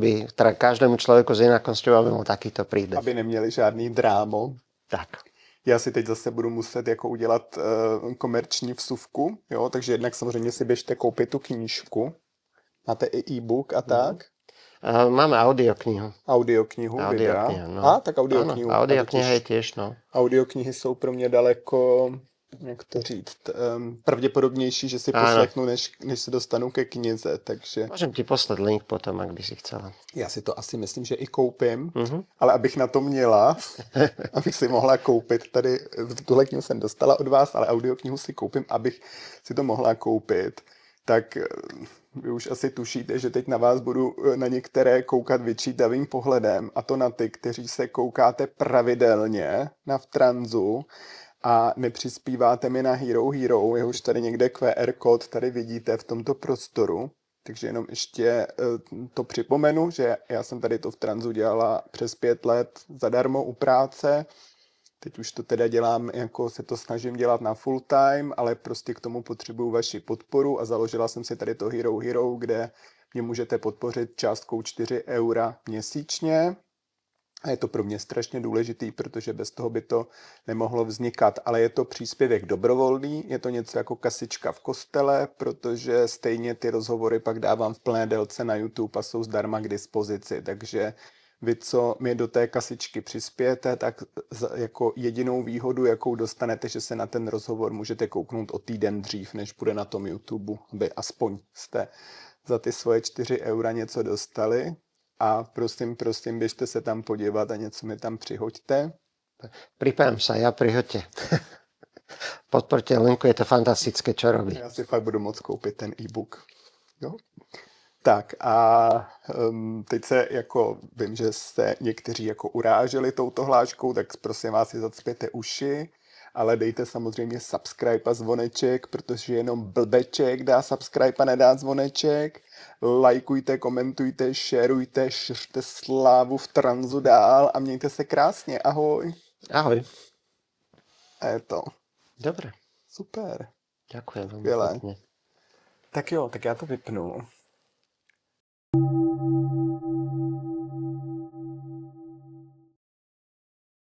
každému člověku s inakosťou, aby mal takýto príbeh. Aby neměli žádný drámo. Tak. Já si teď zase budu muset jako udělat komerční vsuvku, jo, takže jednak samozřejmě si běžte koupit tu knížku. Máte i e-book a tak? Máme audioknihu. Audioknihu, videa. No. Tak audioknihu. Audiokniha je tiež, no. Audioknihy jsou pro mě daleko, jak to říct, pravděpodobnější, že si poslechnu, než se dostanu ke knize, takže... Môžem ti poslať link potom, ak by si chcela. Já si to asi myslím, že i koupím, ale abych na to měla, abych si mohla koupit, tady tuhle knihu jsem dostala od vás, ale audioknihu si koupím, abych si to mohla koupit, tak vy už asi tušíte, že teď na vás budu na některé koukat vyčítavým pohledem, a to na ty, kteří se koukáte pravidelně na Vtranzu a nepřispíváte mi na Hero Hero, jehož tady někde QR kód tady vidíte v tomto prostoru. Takže jenom ještě to připomenu, že já jsem tady to v Transu dělala přes 5 let zadarmo u práce. Teď už to teda dělám, jako se to snažím dělat na full time, ale prostě k tomu potřebuju vaši podporu a založila jsem si tady to Hero Hero, kde mě můžete podpořit částkou 4 € měsíčně. A je to pro mě strašně důležitý, protože bez toho by to nemohlo vznikat. Ale je to příspěvek dobrovolný, je to něco jako kasička v kostele, protože stejně ty rozhovory pak dávám v plné délce na YouTube a jsou zdarma k dispozici. Takže vy, co mi do té kasičky přispějete, tak jako jedinou výhodu, jakou dostanete, že se na ten rozhovor můžete kouknout o týden dřív, než bude na tom YouTube, aby aspoň jste za ty svoje 4 € něco dostali. A prosím, běžte se tam podívat a něco mi tam přihoďte. Pripájam sa, ja prihoďte. Podporte Lenku, je to fantastické, čo robí. Já si fakt budu moct koupit ten e-book. Jo? Tak a teď se jako, vím, že jste někteří jako uráželi touto hláškou, tak prosím vás si zacpěte uši, ale dejte samozřejmě subscribe a zvoneček, protože jenom blbeček dá subscribe a nedá zvoneček. Lajkujte, komentujte, šerujte, šiřte slávu v tranzu dál a mějte se krásně. Ahoj. Ahoj. A je to. Dobre, Super. ďakujem veľmi Skvělé. pekne. Tak jo, tak já to vypnu.